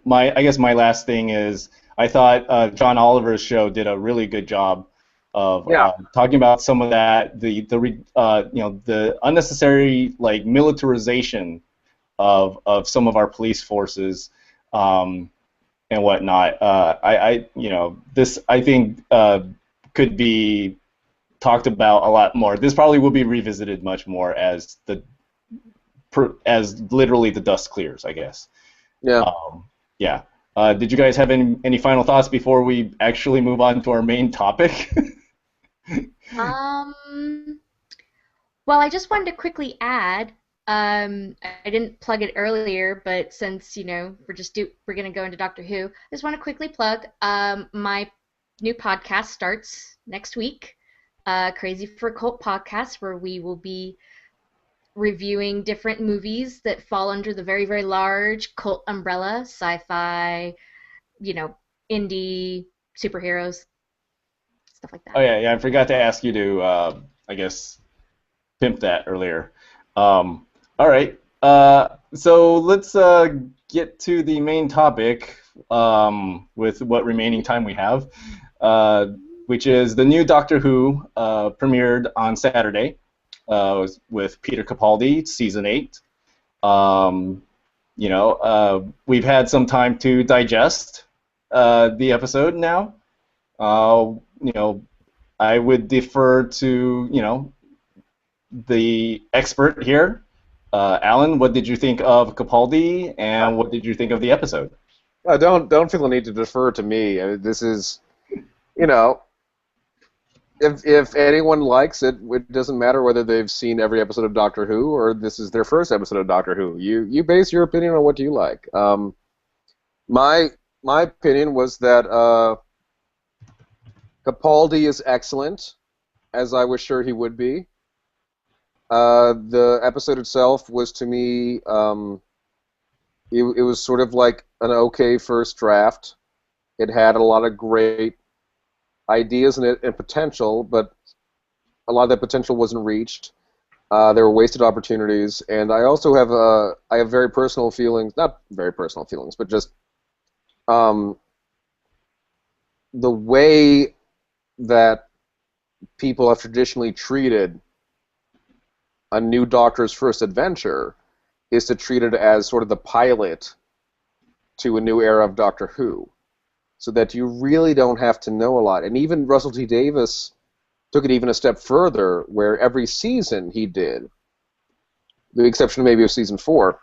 I guess my last thing is, I thought John Oliver's show did a really good job of talking about some of that, the unnecessary, like, militarization of some of our police forces, and whatnot. This, I think, could be talked about a lot more. This probably will be revisited much more as literally the dust clears, I guess. Yeah. Did you guys have any final thoughts before we actually move on to our main topic? Well, I just wanted to quickly add, I didn't plug it earlier, but since, you know, we're gonna go into Doctor Who, I just want to quickly plug my new podcast starts next week, Crazy for a Cult podcast, where we will be reviewing different movies that fall under the very, very large cult umbrella, sci-fi, you know, indie, superheroes, stuff like that. Oh yeah, I forgot to ask you to, I guess, pimp that earlier. All right, so let's get to the main topic with what remaining time we have, which is the new Doctor Who premiered on Saturday. with Peter Capaldi, season 8. We've had some time to digest the episode now. I would defer to the expert here. Alan, what did you think of Capaldi, and what did you think of the episode? Don't feel the need to defer to me. This is, if anyone likes it, it doesn't matter whether they've seen every episode of Doctor Who or this is their first episode of Doctor Who. You base your opinion on what you like. My opinion was that Capaldi is excellent, as I was sure he would be. The episode itself was, to me, it was sort of like an okay first draft. It had a lot of great ideas in it and potential, but a lot of that potential wasn't reached. There were wasted opportunities, and I also have very personal feelings, not very personal feelings, but just the way that people have traditionally treated a new Doctor's first adventure is to treat it as sort of the pilot to a new era of Doctor Who, so that you really don't have to know a lot. And even Russell T. Davies took it even a step further, where every season he did, the exception maybe of season 4,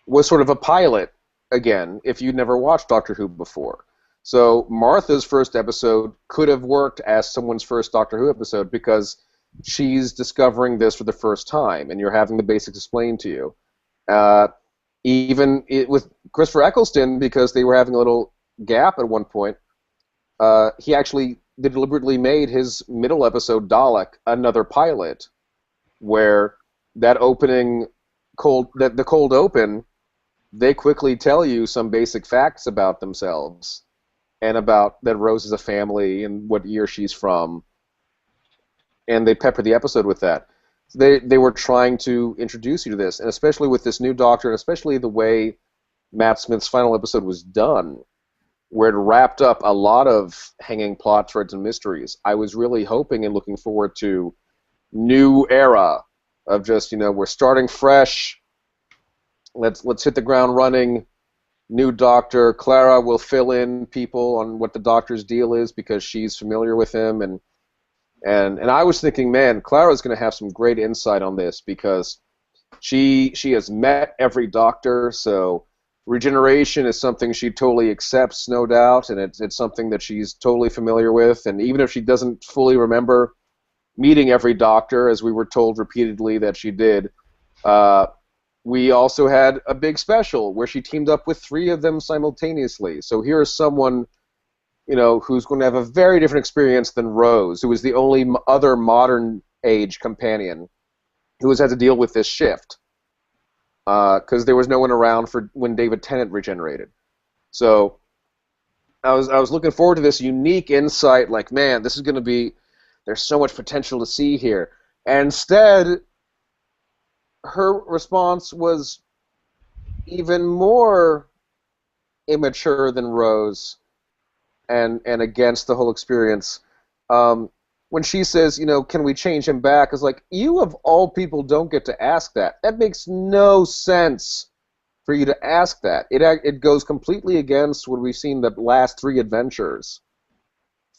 was sort of a pilot, again, if you'd never watched Doctor Who before. So Martha's first episode could have worked as someone's first Doctor Who episode because she's discovering this for the first time, and you're having the basics explained to you. With Christopher Eccleston, because they were having a little gap at one point, they deliberately made his middle episode, Dalek, another pilot, where that opening, the cold open, they quickly tell you some basic facts about themselves, and about that Rose is a family, and what year she's from, and they pepper the episode with that. They were trying to introduce you to this, and especially with this new Doctor, and especially the way Matt Smith's final episode was done, where it wrapped up a lot of hanging plot threads and mysteries. I was really hoping and looking forward to new era of just, we're starting fresh, let's hit the ground running, new Doctor. Clara will fill in people on what the Doctor's deal is because she's familiar with him, and I was thinking, man, Clara's going to have some great insight on this because she has met every Doctor, so regeneration is something she totally accepts, no doubt, and it's something that she's totally familiar with. And even if she doesn't fully remember meeting every Doctor, as we were told repeatedly that she did, we also had a big special where she teamed up with 3 of them simultaneously. So here's someone, who's going to have a very different experience than Rose, who is the only other modern age companion who has had to deal with this shift, because there was no one around for when David Tennant regenerated. So I was looking forward to this unique insight, like, man, this is going to be, there's so much potential to see here. And instead, her response was even more immature than Rose, and against the whole experience. When she says, can we change him back? It's like, you of all people don't get to ask that. That makes no sense for you to ask that. It goes completely against what we've seen the last 3 adventures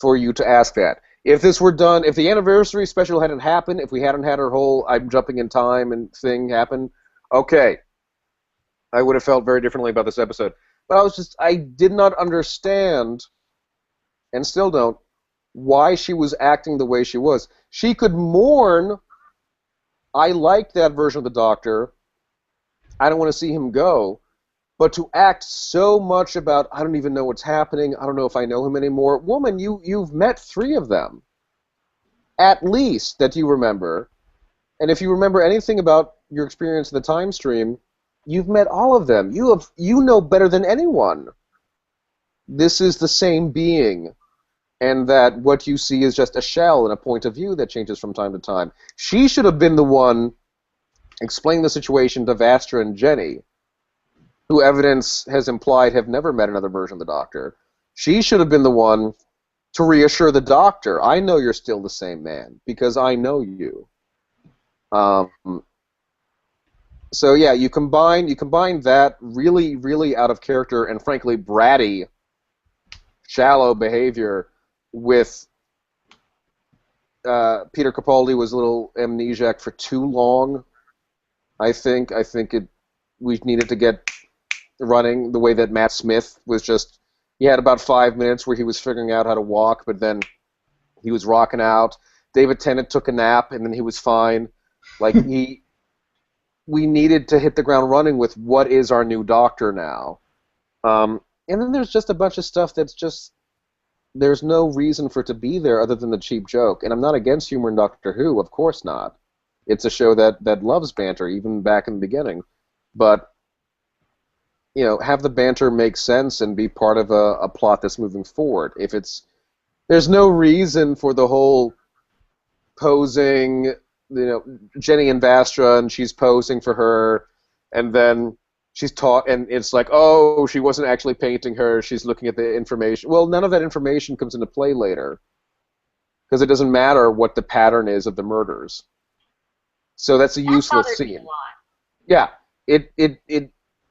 for you to ask that. If this were done, if the anniversary special hadn't happened, if we hadn't had her whole I'm jumping in time and thing happen, okay, I would have felt very differently about this episode. But I did not understand, and still don't, why she was acting the way she was. She could mourn, I liked that version of the Doctor, I don't want to see him go, but to act so much about, I don't even know what's happening, I don't know if I know him anymore. Woman, you've met 3 of them, at least, that you remember. And if you remember anything about your experience in the time stream, you've met all of them. You know better than anyone. This is the same being, and that what you see is just a shell and a point of view that changes from time to time. She should have been the one explaining the situation to Vastra and Jenny, who evidence has implied have never met another version of the Doctor. She should have been the one to reassure the Doctor, I know you're still the same man, because I know you. Um, so yeah, you combine that really, really out of character and frankly bratty, shallow behavior with Peter Capaldi was a little amnesiac for too long. I think we needed to get running the way that Matt Smith was just. He had about 5 minutes where he was figuring out how to walk, but then he was rocking out. David Tennant took a nap, and then he was fine. Like we needed to hit the ground running with what is our new Doctor now. And then there's just a bunch of stuff that's just there's no reason for it to be there other than the cheap joke. And I'm not against humor in Doctor Who, of course not. It's a show that loves banter, even back in the beginning. But have the banter make sense and be part of a plot that's moving forward. There's no reason for the whole posing, Jenny and Vastra, and she's posing for her, and then she's taught, and it's like, oh, she wasn't actually painting her, she's looking at the information. Well, none of that information comes into play later, because it doesn't matter what the pattern is of the murders. So that's a useless scene. Yeah,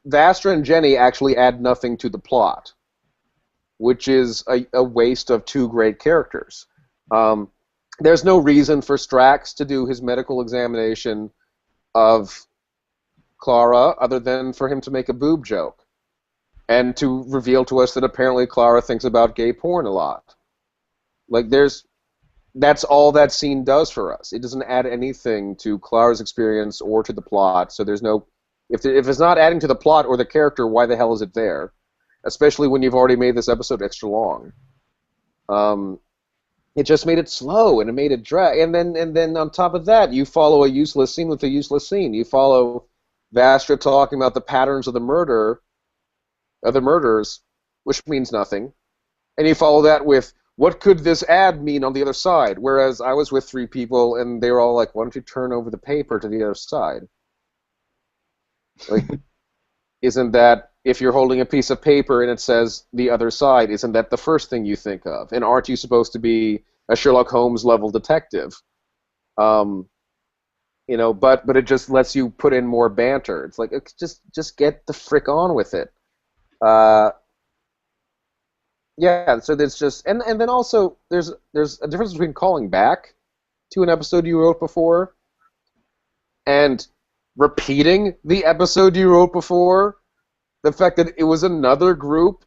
Vastra and Jenny actually add nothing to the plot, which is a waste of two great characters. There's no reason for Strax to do his medical examination of Clara other than for him to make a boob joke and to reveal to us that apparently Clara thinks about gay porn a lot. Like, that's all that scene does for us. It doesn't add anything to Clara's experience or to the plot, so there's no... If it's not adding to the plot or the character, why the hell is it there? Especially when you've already made this episode extra long. It just made it slow, and it made it drag. And then on top of that, you follow a useless scene with a useless scene. You follow Vastra talking about the patterns of the murders, which means nothing. And you follow that with, what could this ad mean on the other side? Whereas I was with 3 people, and they were all like, why don't you turn over the paper to the other side? Like, isn't that, if you're holding a piece of paper and it says the other side, isn't that the first thing you think of? And aren't you supposed to be a Sherlock Holmes level detective? But it just lets you put in more banter. It's like, just get the frick on with it. Yeah, so there's just, and then also there's a difference between calling back to an episode you wrote before and repeating the episode you wrote before. The fact that it was another group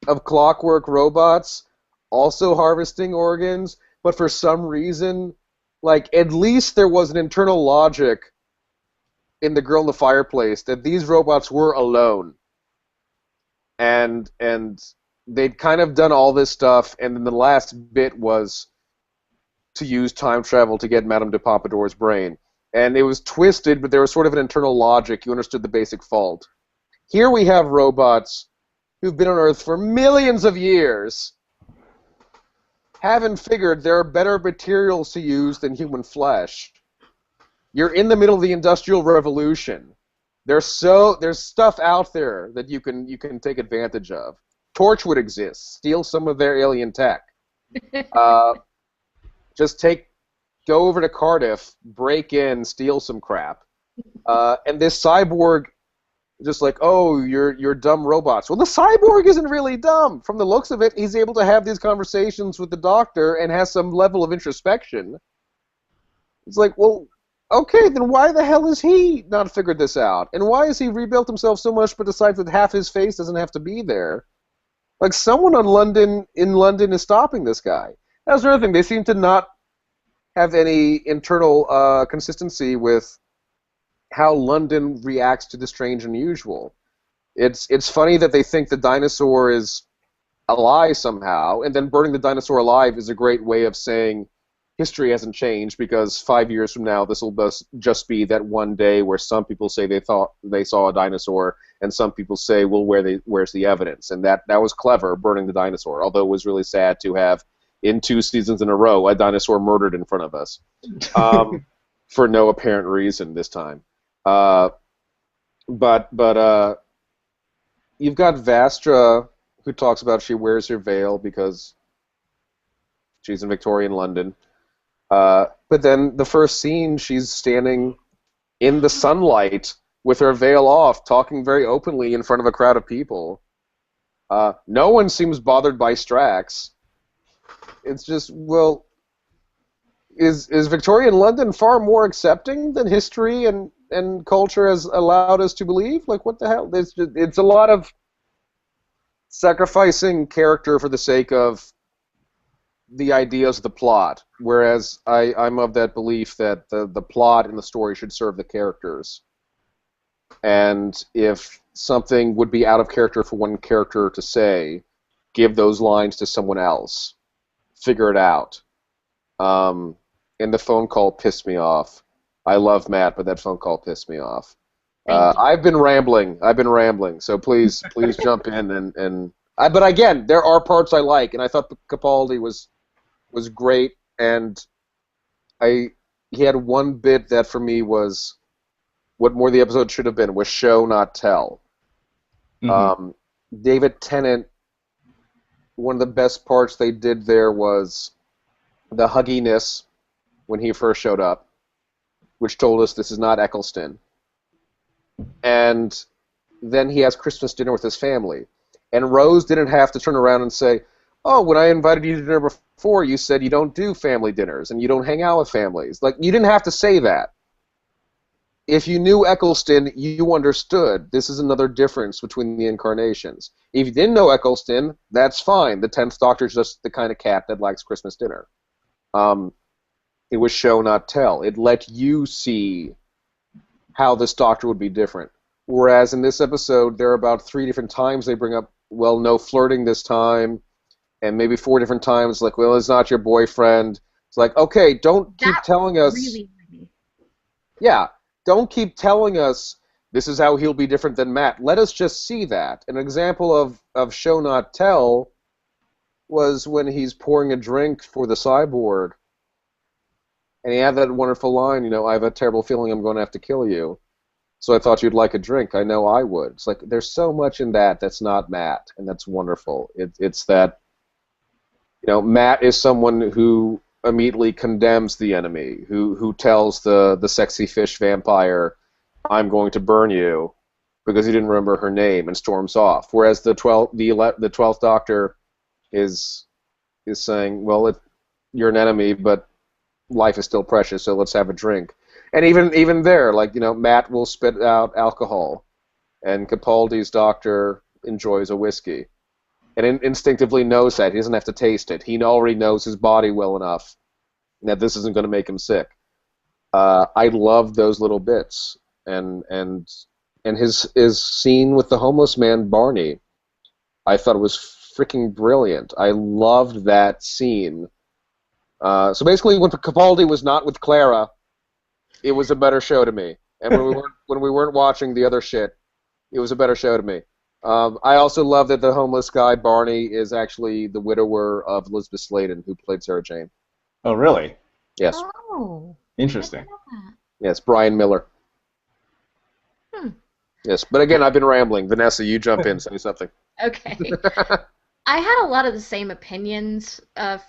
of clockwork robots also harvesting organs, but for some reason, like, at least there was an internal logic in The Girl in the Fireplace that these robots were alone. And they'd kind of done all this stuff, and then the last bit was to use time travel to get Madame de Pompadour's brain. And it was twisted, but there was sort of an internal logic. You understood the basic fault. Here we have robots who've been on Earth for millions of years, haven't figured there are better materials to use than human flesh. You're in the middle of the Industrial Revolution. There's stuff out there that you can take advantage of. Torchwood exists. Steal some of their alien tech. Go over to Cardiff, break in, steal some crap. And this cyborg, just like, oh, you're dumb robots. Well, the cyborg isn't really dumb. From the looks of it, he's able to have these conversations with the Doctor and has some level of introspection. It's like, well, okay, then why the hell has he not figured this out? And why has he rebuilt himself so much but decides that half his face doesn't have to be there? Like, someone in London is stopping this guy. That's another thing. They seem to not have any internal consistency with how London reacts to the strange and unusual. It's funny that they think the dinosaur is alive somehow, and then burning the dinosaur alive is a great way of saying history hasn't changed, because 5 years from now this will just be that one day where some people say they thought they saw a dinosaur, and some people say, well, where's the evidence? And that was clever, burning the dinosaur, although it was really sad to have, in 2 seasons in a row, a dinosaur murdered in front of us for no apparent reason this time. But you've got Vastra, who talks about she wears her veil because she's in Victorian London. But then the first scene, she's standing in the sunlight with her veil off, talking very openly in front of a crowd of people. No one seems bothered by Strax. It's just, well, is Victorian London far more accepting than history and culture has allowed us to believe? Like, what the hell? It's a lot of sacrificing character for the sake of the ideas of the plot, whereas I'm of that belief that the plot and the story should serve the characters. And if something would be out of character for one character to say, give those lines to someone else. Figure it out. And the phone call pissed me off. I love Matt, but that phone call pissed me off. I've been rambling. So please jump in but again, there are parts I like, and I thought Capaldi was great, and he had one bit that for me was what more the episode should have been, was show, not tell. Mm-hmm. David Tennant, one of the best parts they did there was the hugginess when he first showed up, which told us this is not Eccleston. And then he has Christmas dinner with his family. And Rose didn't have to turn around and say, oh, when I invited you to dinner before, you said you don't do family dinners and you don't hang out with families. Like, you didn't have to say that. If you knew Eccleston, you understood this is another difference between the incarnations. If you didn't know Eccleston, that's fine. The 10th Doctor's just the kind of cat that likes Christmas dinner. It was show, not tell. It let you see how this Doctor would be different. Whereas in this episode, there are about 3 different times they bring up, well, no flirting this time, and maybe 4 different times, like, well, it's not your boyfriend. It's like, okay, don't keep telling us... Really. Yeah, don't keep telling us this is how he'll be different than Matt. Let us just see that. An example of show, not tell was when he's pouring a drink for the cyborg, and he had that wonderful line, you know, I have a terrible feeling I'm going to have to kill you. So I thought you'd like a drink. I know I would. It's like there's so much in that that's not Matt, and that's wonderful. It's that, you know, Matt is someone who immediately condemns the enemy, who tells the sexy fish vampire, I'm going to burn you, because he didn't remember her name, and storms off. Whereas the 12th Doctor is saying, well, you're an enemy, but life is still precious, so let's have a drink. And even there, like, you know, Matt will spit out alcohol, and Capaldi's Doctor enjoys a whiskey, and instinctively knows that. He doesn't have to taste it. He already knows his body well enough that this isn't going to make him sick. I love those little bits, and his scene with the homeless man Barney, I thought it was freaking brilliant. I loved that scene. So basically, when Capaldi was not with Clara, it was a better show to me. And when we weren't watching the other shit, it was a better show to me. I also love that the homeless guy Barney is actually the widower of Elizabeth Sladen, who played Sarah Jane. Oh, really? Yes. Oh. Interesting. Yes, Brian Miller. Yes, but again, I've been rambling. Vanessa, you jump in, say something. Okay. I had a lot of the same opinions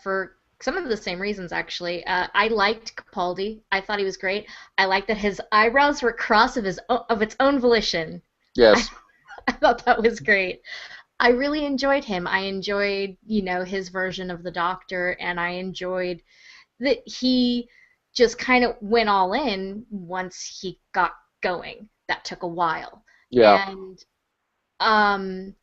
for some of the same reasons, actually. I liked Capaldi. I thought he was great. I liked that his eyebrows were crossed of its own volition. Yes. I thought that was great. I really enjoyed him. I enjoyed, you know, his version of the Doctor, and I enjoyed that he just kind of went all in once he got going. That took a while. Yeah. And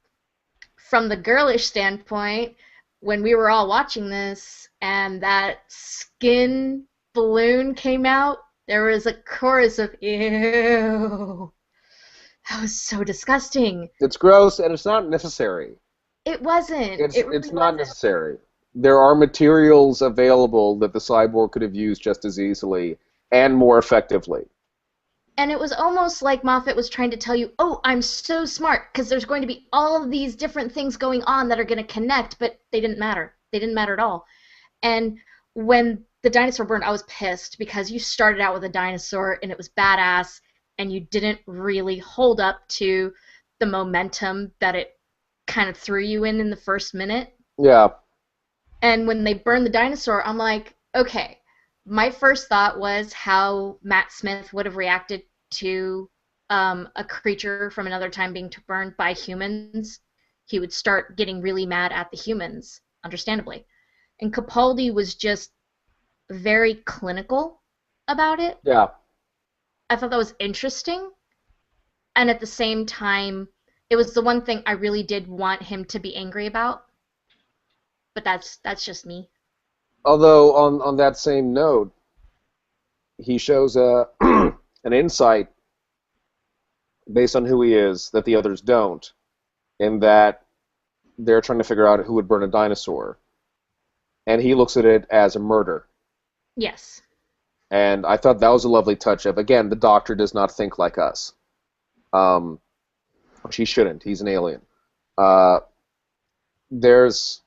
from the girlish standpoint, when we were all watching this and that skin balloon came out, there was a chorus of ew. That was so disgusting. It's gross, and it's not necessary. It wasn't. It's not necessary. There are materials available that the cyborg could have used just as easily and more effectively. And it was almost like Moffat was trying to tell you, oh, I'm so smart, because there's going to be all of these different things going on that are going to connect, but they didn't matter. They didn't matter at all. And when the dinosaur burned, I was pissed, because you started out with a dinosaur, and it was badass, and you didn't really hold up to the momentum that it kind of threw you in the first minute. Yeah. And when they burned the dinosaur, I'm like, okay, my first thought was how Matt Smith would have reacted to a creature from another time being burned by humans. He would start getting really mad at the humans, understandably. And Capaldi was just very clinical about it. Yeah. I thought that was interesting. And at the same time, it was the one thing I really did want him to be angry about. But that's just me. Although, on that same note, he shows an insight based on who he is that the others don't, in that they're trying to figure out who would burn a dinosaur. And he looks at it as a murder. Yes. And I thought that was a lovely touch of, again, the Doctor does not think like us. Which he shouldn't. He's an alien. There's...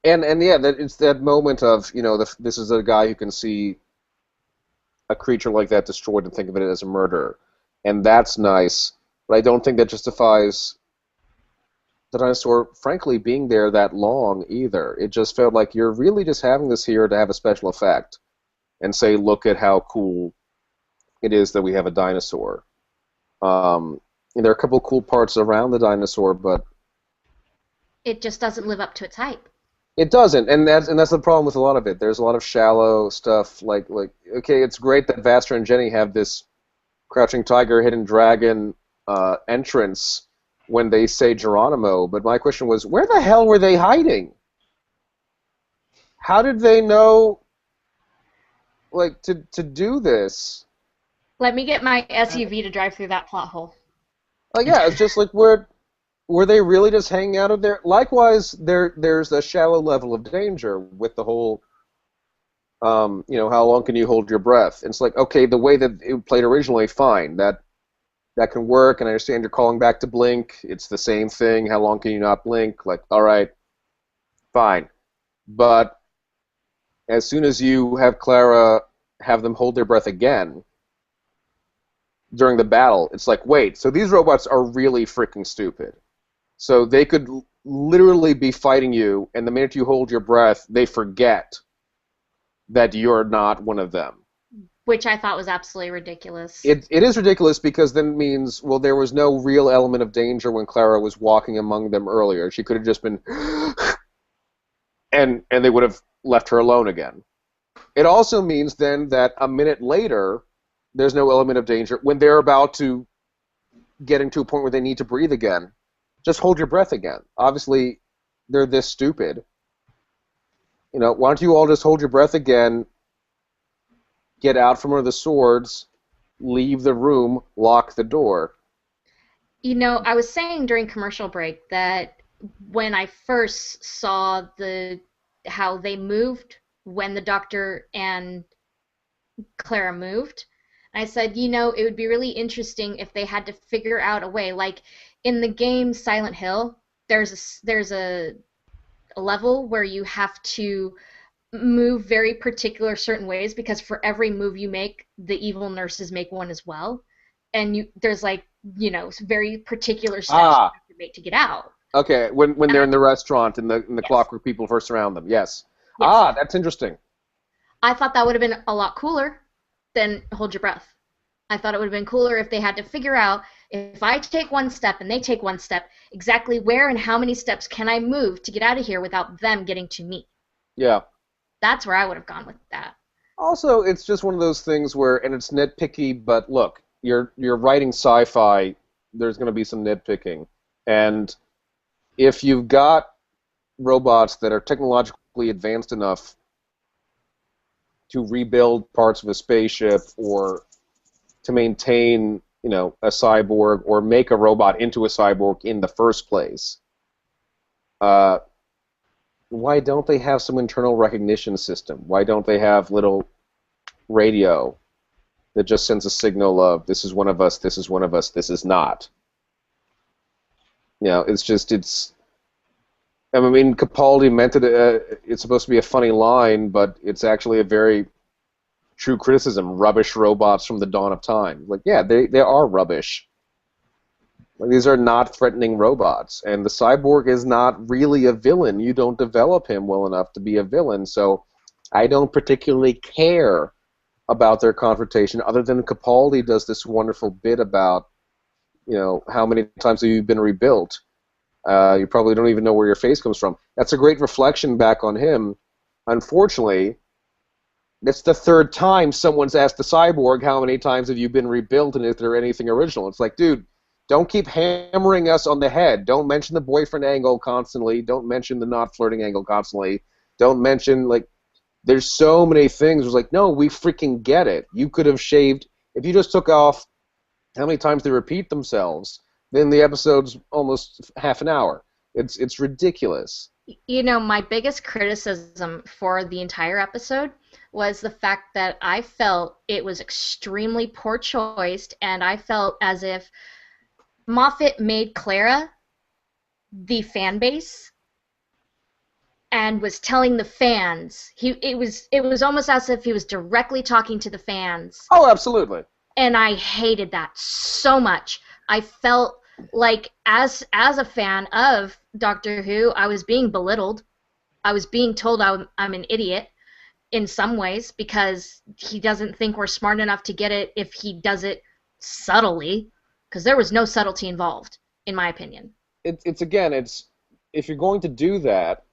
And yeah, it's that moment of, this is a guy who can see a creature like that destroyed and think of it as a murderer. And that's nice, but I don't think that justifies the dinosaur, frankly, being there that long either. It just felt like you're really just having this here to have a special effect and say, look at how cool it is that we have a dinosaur. There are a couple of cool parts around the dinosaur, but it just doesn't live up to its hype. It doesn't, and that's the problem with a lot of it. There's a lot of shallow stuff, like okay, it's great that Vaster and Jenny have this Crouching Tiger, Hidden Dragon entrance when they say Geronimo, but my question was, where the hell were they hiding? How did they know, to do this? Let me get my SUV to drive through that plot hole. Yeah, it's just like, were they really just hanging out there? Likewise, there's a shallow level of danger with the whole, how long can you hold your breath? And it's like, okay, the way that it played originally, fine. That can work, and I understand you're calling back to blink. It's the same thing. How long can you not blink? Like, all right, fine. But as soon as you have Clara have them hold their breath again during the battle, it's like, wait, so these robots are really freaking stupid. So they could literally be fighting you, and the minute you hold your breath, they forget that you're not one of them. Which I thought was absolutely ridiculous. It is ridiculous because then it means, well, there was no real element of danger when Clara was walking among them earlier. She could have just been... and they would have left her alone again. It also means then that a minute later, there's no element of danger. When they're about to getting to a point where they need to breathe again, just hold your breath again. Obviously, they're this stupid. Why don't you all just hold your breath again, get out from under the swords, leave the room, lock the door? I was saying during commercial break that when I first saw how they moved when the Doctor and Clara moved, I said, it would be really interesting if they had to figure out a way, like in the game Silent Hill, there's a level where you have to move very particular certain ways because for every move you make, the evil nurses make one as well, and there's very particular steps you have to make to get out. Okay, when they're in the restaurant and the yes. clockwork people first surround them, yes. That's interesting. I thought that would have been a lot cooler than hold your breath. I thought it would have been cooler if they had to figure out, if I take one step and they take one step, exactly where and how many steps can I move to get out of here without them getting to me. Yeah. That's where I would have gone with that. Also, it's just one of those things where, and it's nitpicky, but look, you're writing sci-fi, there's going to be some nitpicking. And if you've got robots that are technologically advanced enough to rebuild parts of a spaceship or to maintain, a cyborg or make a robot into a cyborg in the first place, why don't they have some internal recognition system? Why don't they have little radio that just sends a signal of, this is one of us, this is one of us, this is not? I mean, Capaldi meant it, it's supposed to be a funny line, but it's actually a very true criticism. Rubbish robots from the dawn of time. Like, yeah, they are rubbish. Like, these are not threatening robots, and the cyborg is not really a villain. You don't develop him well enough to be a villain, so I don't particularly care about their confrontation, other than Capaldi does this wonderful bit about, how many times have you been rebuilt? You probably don't even know where your face comes from. That's a great reflection back on him. Unfortunately, it's the third time someone's asked the cyborg, how many times have you been rebuilt, and is there anything original? It's like, dude, don't keep hammering us on the head. Don't mention the boyfriend angle constantly. Don't mention the not flirting angle constantly. Don't mention, there's so many things. It's like, no, we freaking get it. You could have shaved, if you just took off how many times they repeat themselves, then the episode's almost half an hour. It's ridiculous. My biggest criticism for the entire episode was the fact that I felt it was extremely poor choice, and I felt as if Moffat made Clara the fan base and was telling the fans. It was almost as if he was directly talking to the fans. Oh, absolutely. And I hated that so much. I felt like as a fan of Doctor Who, I was being belittled. I was being told I'm an idiot in some ways because he doesn't think we're smart enough to get it if he does it subtly, because there was no subtlety involved, in my opinion. It's if you're going to do that,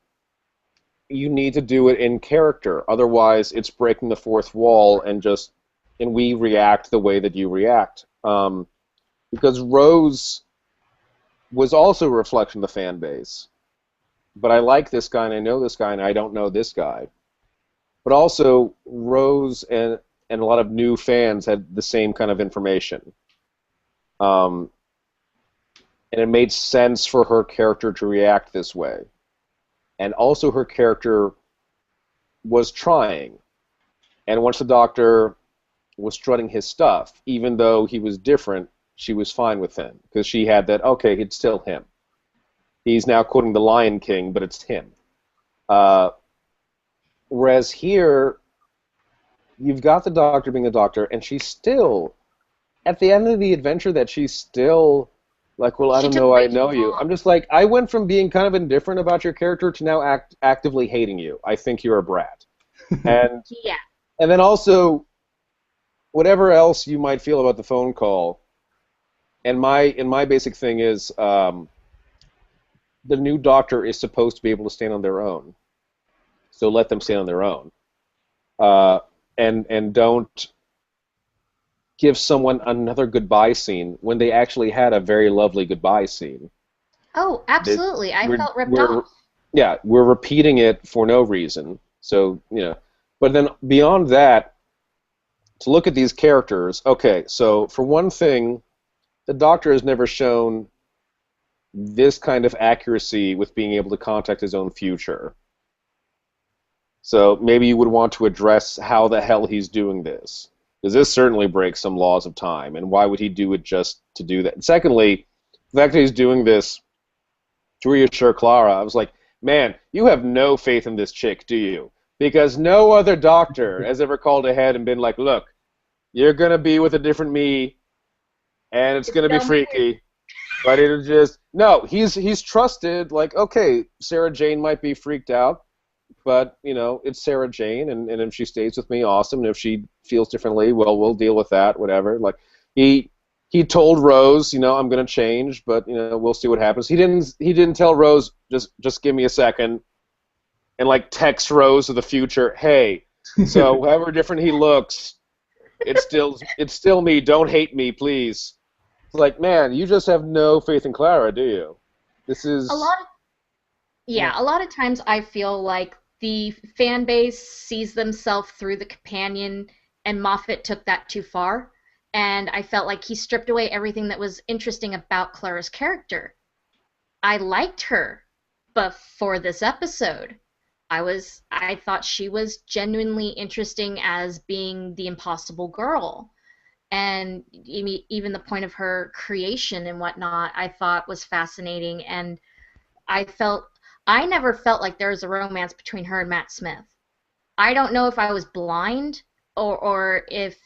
you need to do it in character. Otherwise, it's breaking the fourth wall and we react the way that you react. Because Rose was also a reflection of the fan base. But I like this guy, and I know this guy, and I don't know this guy. But also, Rose and a lot of new fans had the same kind of information. And it made sense for her character to react this way. And also her character was trying. And once the Doctor was strutting his stuff, even though he was different, she was fine with him. Because she had that, okay, it's still him. He's now quoting The Lion King, but it's him. Whereas here, you've got the Doctor being the Doctor, and she's still, at the end of the adventure, that she's still like, well, I don't know, I know you. I'm just like, I went from being kind of indifferent about your character to now actively hating you. I think you're a brat. And yeah. And then also, whatever else you might feel about the phone call, and my basic thing is, the new Doctor is supposed to be able to stand on their own. So let them stand on their own. And don't give someone another goodbye scene when they actually had a very lovely goodbye scene. Oh, absolutely. I felt ripped off. Yeah, we're repeating it for no reason. So, But then beyond that, to look at these characters, okay, so for one thing, the Doctor has never shown this kind of accuracy with being able to contact his own future. So maybe you would want to address how the hell he's doing this. Because this certainly breaks some laws of time, and why would he do it just to do that? And secondly, the fact that he's doing this to reassure Clara, I was like, man, you have no faith in this chick, do you? Because no other Doctor has ever called ahead and been like, look, you're going to be with a different me, and it's going to be freaky. But it'll just... No, he's trusted, like, okay, Sarah Jane might be freaked out, but, it's Sarah Jane, and if she stays with me, awesome, and if she feels differently, well, we'll deal with that, whatever. Like, he told Rose, I'm going to change, but, we'll see what happens. He didn't tell Rose, just give me a second, and, like, text Rose of the future, hey, so however different he looks, it's still me, don't hate me, please. It's like, man, you just have no faith in Clara, do you? This is... A lot of times I feel like the fan base sees themselves through the companion, and Moffat took that too far, and I felt like he stripped away everything that was interesting about Clara's character. I liked her before this episode. I thought she was genuinely interesting as being the impossible girl. And even the point of her creation and whatnot, I thought was fascinating, and I never felt like there was a romance between her and Matt Smith. I don't know if I was blind or if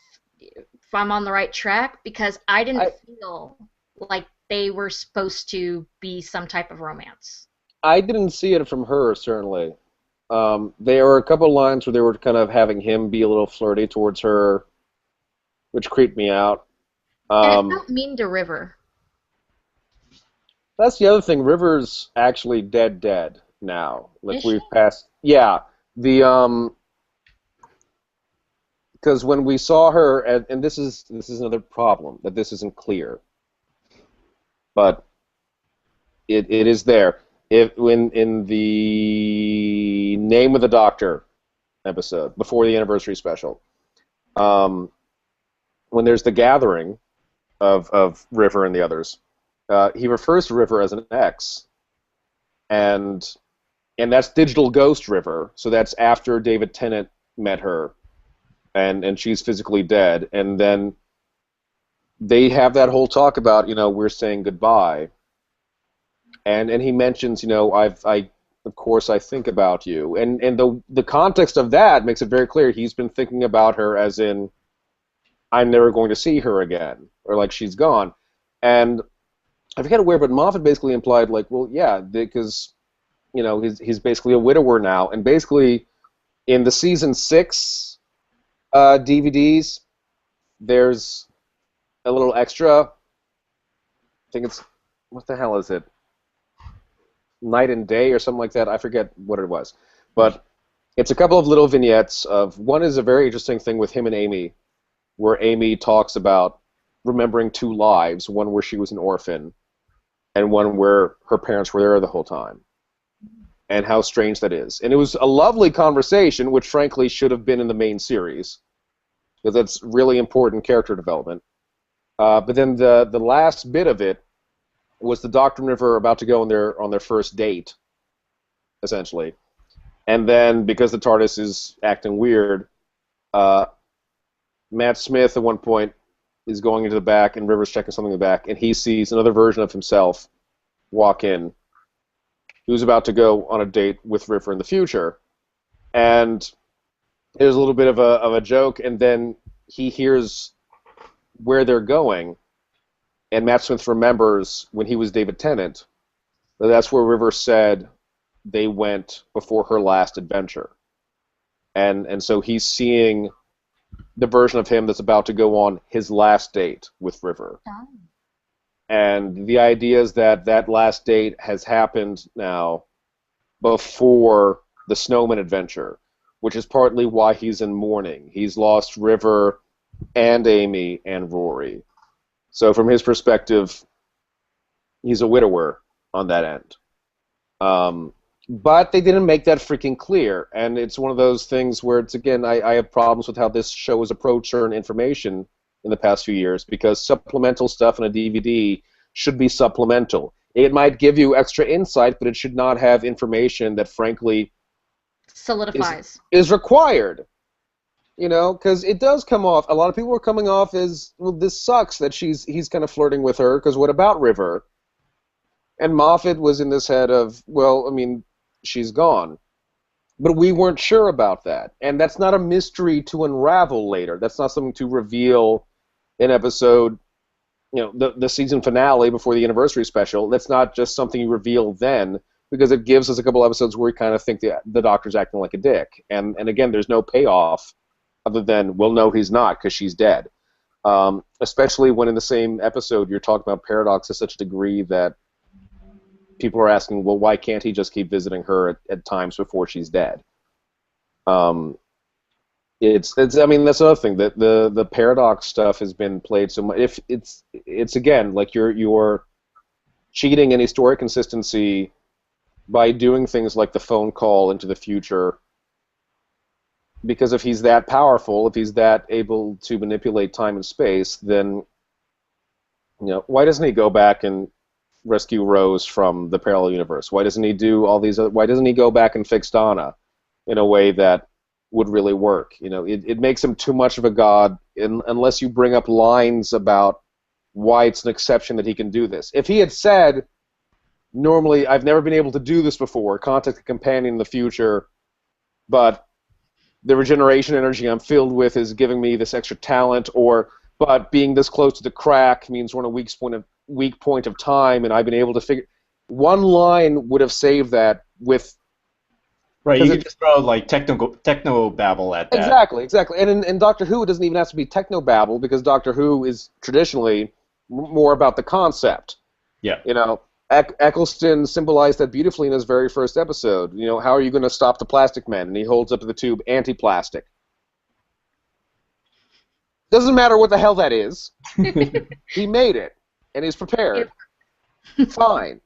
I'm on the right track, because I didn't feel like they were supposed to be some type of romance. I didn't see it from her, certainly. There were a couple lines where they were kind of having him be a little flirty towards her, which creeped me out. And it felt mean to River. That's the other thing. River's actually dead now. Like Is we've she? passed. Yeah, the because when we saw her, and this is another problem that this isn't clear, but it is there. If when in the Name of the Doctor episode before the anniversary special, when there's the gathering of River and the others, he refers to River as an ex, and that's Digital Ghost River. So that's after David Tennant met her, and she's physically dead, and then they have that whole talk about we're saying goodbye. And he mentions, of course I think about you, and the context of that makes it very clear he's been thinking about her as in I'm never going to see her again, or like she's gone. And I forget where, but Moffat basically implied like, well, yeah, because he's basically a widower now, and basically in the season 6 DVDs, there's a little extra. I think it's what the hell is it? Night and Day or something like that. I forget what it was, but it's a couple of little vignettes of one is a very interesting thing with him and Amy, where Amy talks about remembering 2 lives, one where she was an orphan and one where her parents were there the whole time, and how strange that is. And it was a lovely conversation, which frankly should have been in the main series, because that's really important character development. But then the last bit of it was the Doctor and River about to go on their first date, essentially. And then, because the TARDIS is acting weird, Matt Smith at one point is going into the back, and River's checking something in the back, and he sees another version of himself walk in, who's about to go on a date with River in the future. And there's a little bit of a joke, and then he hears where they're going, and Matt Smith remembers when he was David Tennant, that's where River said they went before her last adventure. And so he's seeing the version of him that's about to go on his last date with River. Oh. And the idea is that that last date has happened now before the Snowman adventure, which is partly why he's in mourning. He's lost River and Amy and Rory. So from his perspective, he's a widower on that end. But they didn't make that freaking clear, and it's one of those things where it's, again, I have problems with how this show has approached certain information in the past few years, because supplemental stuff in a DVD should be supplemental. It might give you extra insight, but it should not have information that, frankly, solidifies. Is required. Because it does come off. A lot of people are coming off as, well, this sucks that he's kind of flirting with her, because what about River? And Moffat was in this head of, well, I mean, she's gone. But we weren't sure about that. And that's not a mystery to unravel later. That's not something to reveal in episode, the season finale before the anniversary special. That's not just something you reveal then, because it gives us a couple episodes where we kind of think the Doctor's acting like a dick. And again, there's no payoff other than, well, no, he's not, because she's dead. Especially when in the same episode you're talking about Paradox to such a degree that people are asking, well, why can't he just keep visiting her at times before she's dead? It's I mean, that's another thing, that the Paradox stuff has been played so much. If it's again like you're cheating any story consistency by doing things like the phone call into the future, because if he's that powerful, if he's that able to manipulate time and space, then why doesn't he go back and rescue Rose from the parallel universe? Why doesn't he do all these? Why doesn't he go back and fix Donna in a way that would really work? It makes him too much of a god unless you bring up lines about why it's an exception that he can do this. If he had said, normally, I've never been able to do this before, contact a companion in the future, but the regeneration energy I'm filled with is giving me this extra talent, but being this close to the crack means we're in a weak point of time, and I've been able to figure. One line would have saved that with Right, you can just throw like techno babble at that. Exactly. And in Doctor Who, it doesn't even have to be technobabble because Doctor Who is traditionally more about the concept. Yeah. You know, Eccleston symbolized that beautifully in his very first episode. You know, how are you going to stop the Plastic Man? And he holds up to the tube, anti-plastic. Doesn't matter what the hell that is. He made it, and he's prepared. Fine.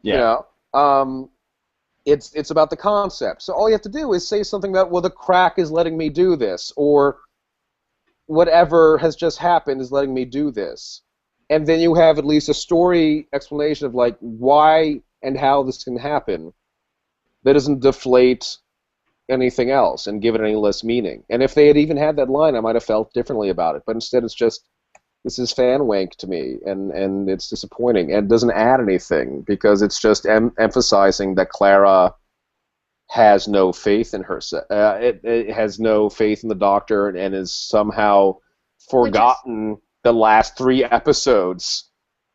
Yeah. You know, it's about the concept. So all you have to do is say something about, well, the crack is letting me do this, or whatever has just happened is letting me do this. And then you have at least a story explanation of like why and how this can happen that doesn't deflate anything else and give it any less meaning. And if they had even had that line, I might have felt differently about it. But instead it's just, this is fan wank to me, and it's disappointing. And it doesn't add anything because it's just emphasizing that Clara has no faith in herself. It has no faith in the Doctor and is somehow forgotten the last 3 episodes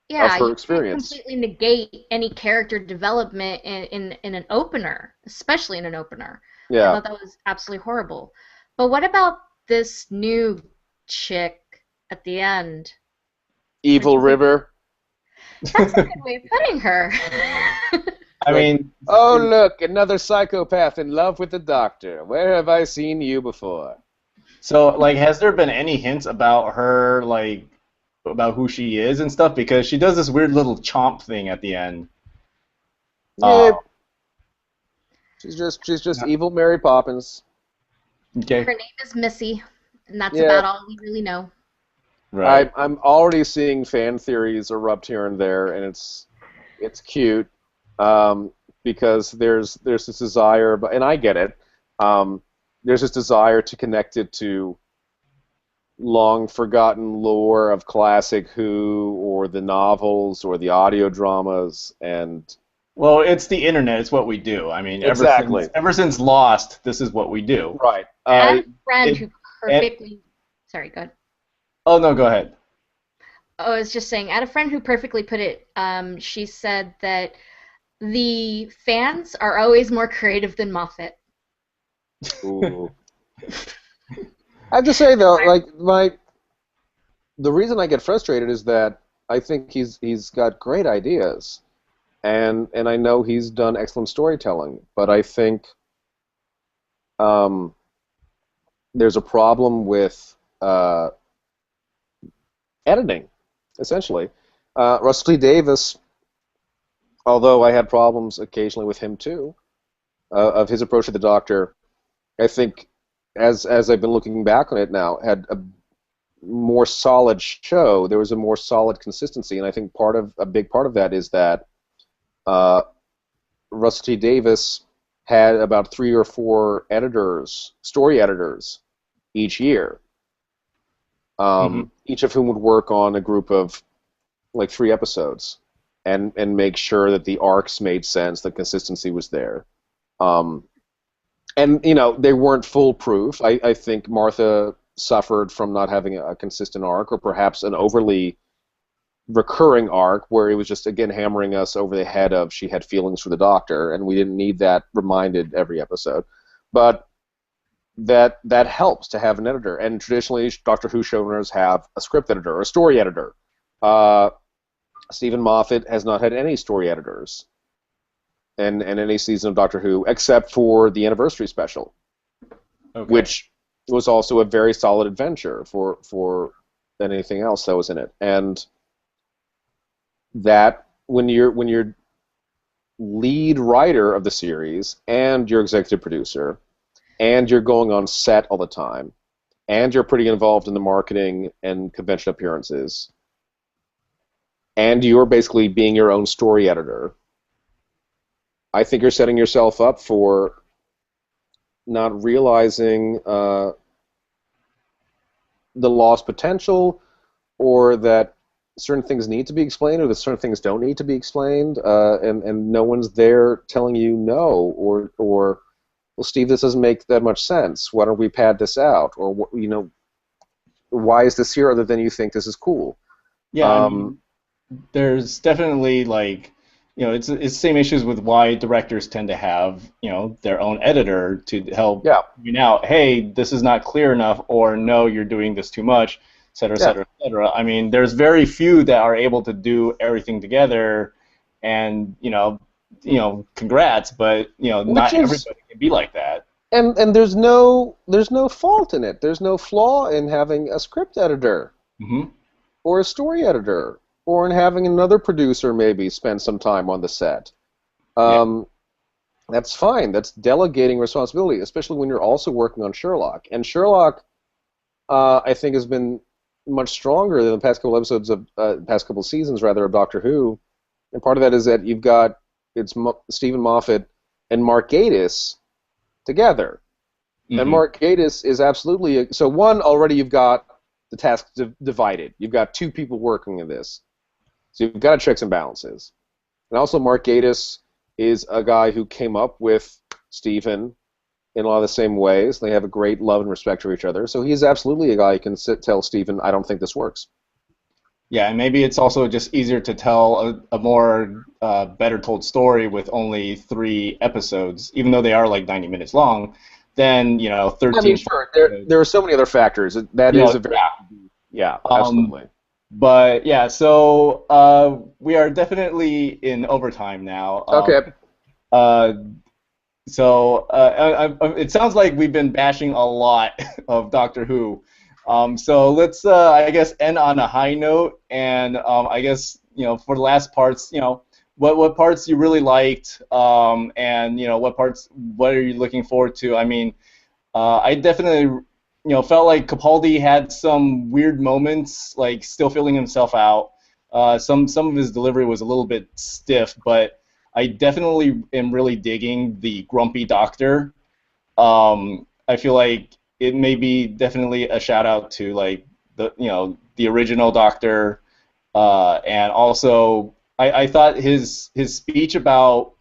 of her experience. You completely negate any character development in an opener, especially in an opener. Yeah. I thought that was absolutely horrible. But what about this new chick at the end? Evil River? That's a good way of putting her. I mean... Oh, look, another psychopath in love with the Doctor. Where have I seen you before? So, like, has there been any hints about her, like, about who she is and stuff? Because she does this weird little chomp thing at the end. Yeah. She's just evil Mary Poppins. Okay. Her name is Missy, and that's about all we really know. Right. I'm already seeing fan theories erupt here and there, and it's cute because there's this desire, and I get it. There's this desire to connect it to long forgotten lore of classic Who or the novels or the audio dramas, and well, it's the internet. It's what we do. I mean, ever since Lost, this is what we do. Right. I had a friend who perfectly. Sorry, go ahead. Oh no, go ahead. I was just saying, I had a friend who perfectly put it. She said that the fans are always more creative than Moffat. Ooh. I have to say though, like the reason I get frustrated is that I think he's got great ideas, and I know he's done excellent storytelling, but I think there's a problem with editing, essentially. Russell T Davies, although I had problems occasionally with him too, of his approach to the Doctor, I think as I've been looking back on it now, had a more solid show. There was a more solid consistency, and I think a big part of that is that Russell T Davies had about 3 or 4 editors, story editors, each year. Each of whom would work on a group of like 3 episodes and make sure that the arcs made sense, the consistency was there. And, you know, they weren't foolproof. I think Martha suffered from not having a consistent arc, or perhaps an overly recurring arc where it was just, again, hammering us over the head of she had feelings for the Doctor, and we didn't need that reminded every episode. But that helps to have an editor. And traditionally, Doctor Who showrunners have a script editor or a story editor. Stephen Moffat has not had any story editors in any season of Doctor Who, except for the anniversary special, which was also a very solid adventure for anything else that was in it. And that when you're lead writer of the series and you're executive producer and you're going on set all the time and you're pretty involved in the marketing and convention appearances and you're basically being your own story editor, I think you're setting yourself up for not realizing the lost potential, or that certain things need to be explained, or that certain things don't need to be explained, and no one's there telling you no, or well, Steve, this doesn't make that much sense. Why don't we pad this out? Or, you know, why is this here other than you think this is cool? Yeah, I mean, there's definitely, like, it's the same issues with why directors tend to have, their own editor to help point out, hey, this is not clear enough, or no, you're doing this too much, et cetera, et cetera, et cetera. I mean, there's very few that are able to do everything together, and congrats, but not everybody can be like that. And there's no fault in it. There's no flaw in having a script editor or a story editor, or in having another producer maybe spend some time on the set. That's fine. That's delegating responsibility, especially when you're also working on Sherlock. And Sherlock, I think, has been much stronger than the past couple episodes of past couple seasons, rather, of Doctor Who. And part of that is that you've got Stephen Moffat and Mark Gatiss together. And Mark Gatiss is absolutely so. One, already you've got the task divided. You've got two people working in this. So you've got checks and balances. And also Mark Gatiss is a guy who came up with Stephen in a lot of the same ways. They have a great love and respect for each other. So he's absolutely a guy who can tell Stephen, I don't think this works. Yeah, and maybe it's also just easier to tell a more better told story with only 3 episodes, even though they are like 90 minutes long, than 13. I mean, sure, there are so many other factors. That is a very absolutely. But yeah, so we are definitely in overtime now. Okay. So it sounds like we've been bashing a lot of Doctor Who. So let's, I guess, end on a high note, and I guess, for the last parts, what parts you really liked, and what are you looking forward to? I mean, I definitely, felt like Capaldi had some weird moments, like still feeling himself out. Some of his delivery was a little bit stiff, but I definitely am really digging the grumpy doctor. I feel like it may be definitely a shout out to like the original Doctor, and also I thought his speech about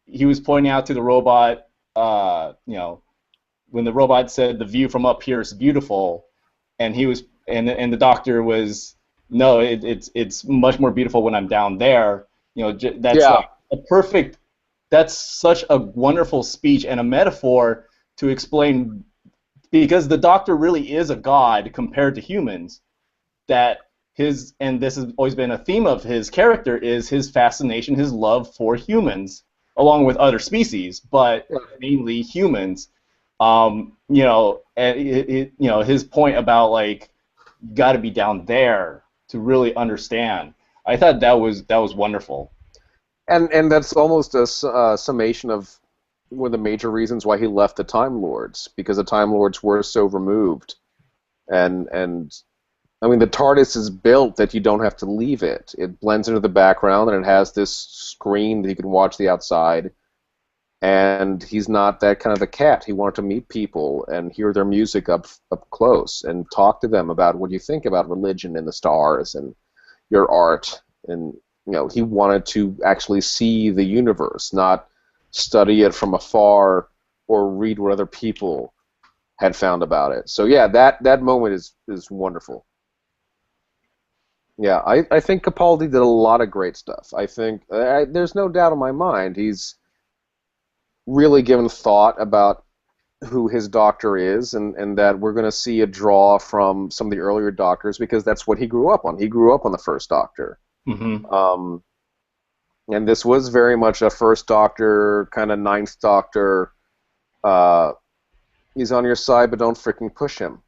he was pointing out to the robot, when the robot said the view from up here is beautiful, and he was and the Doctor was, no, it's much more beautiful when I'm down there. That's like a perfect. That's such a wonderful speech and a metaphor to explain, because the Doctor really is a god compared to humans, that and this has always been a theme of his character, is his fascination, his love for humans, along with other species, but mainly humans. And his point about like, you got to be down there to really understand. I thought that was wonderful. And that's almost a summation of one of the major reasons why he left the Time Lords, because the Time Lords were so removed. And I mean, the TARDIS is built that you don't have to leave it. It blends into the background, and it has this screen that you can watch the outside. And he's not that kind of a cat. He wanted to meet people and hear their music up close and talk to them about what you think about religion and the stars and your art. And he wanted to actually see the universe, not study it from afar or read what other people had found about it. So yeah, that moment is wonderful. Yeah, I think Capaldi did a lot of great stuff. I think there's no doubt in my mind he's really given thought about who his Doctor is, and that we're going to see a draw from some of the earlier Doctors, because that's what he grew up on. He grew up on the first Doctor. And this was very much a first Doctor, kind of ninth Doctor. He's on your side, but don't freaking push him.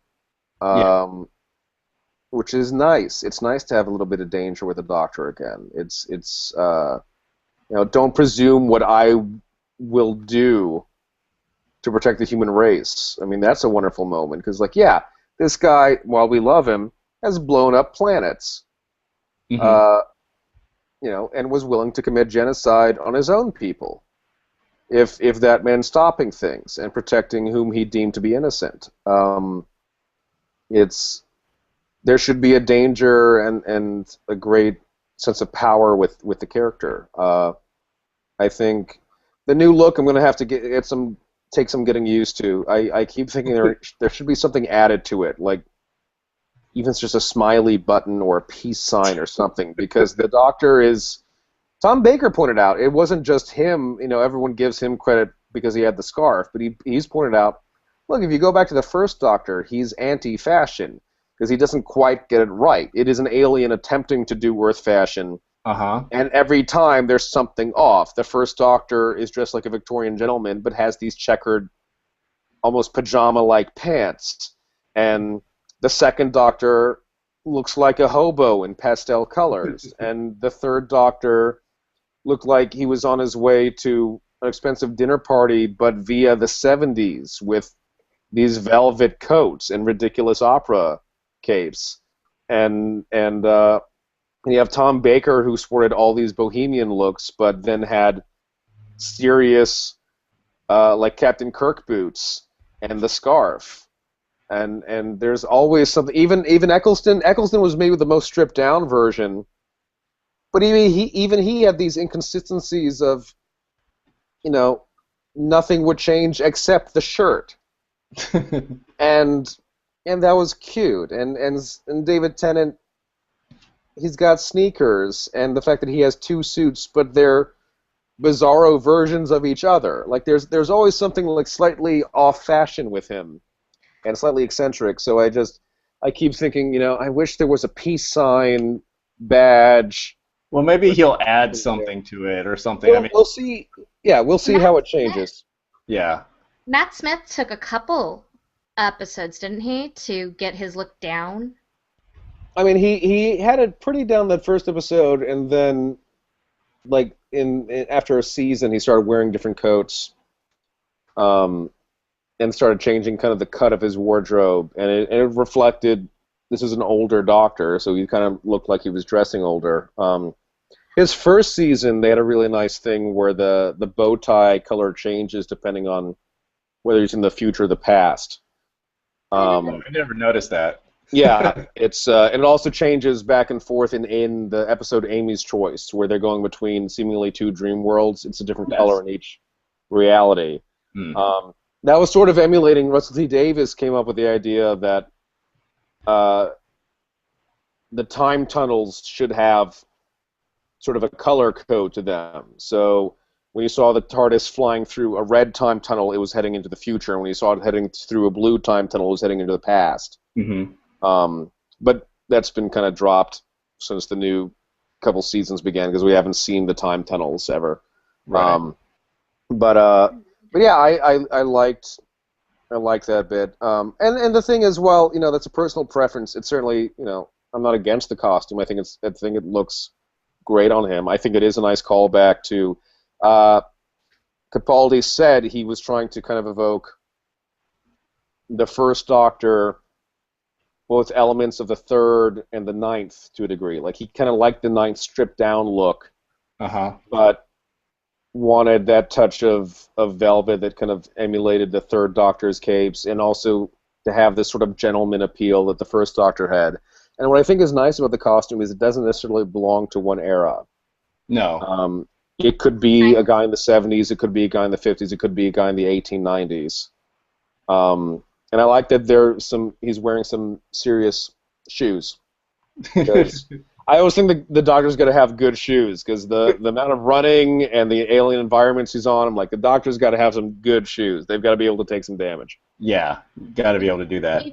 Which is nice. It's nice to have a little bit of danger with the Doctor again. It's don't presume what I will do to protect the human race. I mean, that's a wonderful moment, because, like, yeah, this guy, while we love him, has blown up planets. And was willing to commit genocide on his own people, if that meant stopping things and protecting whom he deemed to be innocent. There should be a danger and a great sense of power with the character. I think the new look, I'm going to have to take some getting used to. I keep thinking there should be something added to it, like even if it's just a smiley button or a peace sign or something, because the Doctor is Tom Baker pointed out it wasn't just him. Everyone gives him credit because he had the scarf, but he's pointed out, look, if you go back to the first Doctor, he's anti-fashion because he doesn't quite get it right. It is an alien attempting to do Earth fashion, and every time there's something off. The first Doctor is dressed like a Victorian gentleman, but has these checkered, almost pajama-like pants, and the second Doctor looks like a hobo in pastel colors, and the third Doctor looked like he was on his way to an expensive dinner party, but via the 70s with these velvet coats and ridiculous opera capes. And you have Tom Baker, who sported all these bohemian looks, but then had serious, like Captain Kirk boots and the scarf. And there's always something. Even Eccleston was maybe the most stripped down version. But even he had these inconsistencies of, nothing would change except the shirt, and that was cute. And David Tennant, he's got sneakers, and the fact that he has two suits, but they're bizarro versions of each other. Like there's always something like slightly off fashion with him, and slightly eccentric. So I keep thinking, I wish there was a peace sign badge. Well, maybe he'll add something to it or something. We'll see. Yeah, we'll see how it changes. Yeah. Matt Smith took a couple episodes, didn't he, to get his look down? I mean, he had it pretty down that first episode, and then, like after a season, he started wearing different coats, and started changing kind of the cut of his wardrobe, and it reflected. This is an older Doctor, so he kind of looked like he was dressing older. His first season, they had a really nice thing where the bow tie color changes depending on whether he's in the future or the past. I never noticed that. Yeah, it's and it also changes back and forth in the episode Amy's Choice, where they're going between seemingly two dream worlds. It's a different color in each reality. That was sort of emulating. Russell T Davies came up with the idea that the time tunnels should have sort of a color code to them. So when you saw the TARDIS flying through a red time tunnel, it was heading into the future. And when you saw it heading through a blue time tunnel, it was heading into the past. But that's been kind of dropped since the new couple seasons began because we haven't seen the time tunnels ever. Right. But yeah, I liked that bit. And the thing is, well, that's a personal preference. It's certainly, I'm not against the costume. I think it looks great on him. I think it is a nice callback to Capaldi said he was trying to kind of evoke the first Doctor, both elements of the third and the ninth to a degree. Like he kind of liked the ninth stripped down look, but wanted that touch of velvet that kind of emulated the third Doctor's capes, and also to have this sort of gentleman appeal that the first Doctor had. And what I think is nice about the costume is it doesn't necessarily belong to one era. No. It could be a guy in the 70s, it could be a guy in the 50s, it could be a guy in the 1890s. And I like that he's wearing some serious shoes. Because I always think the Doctor's got to have good shoes, because the amount of running and the alien environments he's on, I'm like, the Doctor's got to have some good shoes. They've got to be able to take some damage. Yeah, got to be able to do that.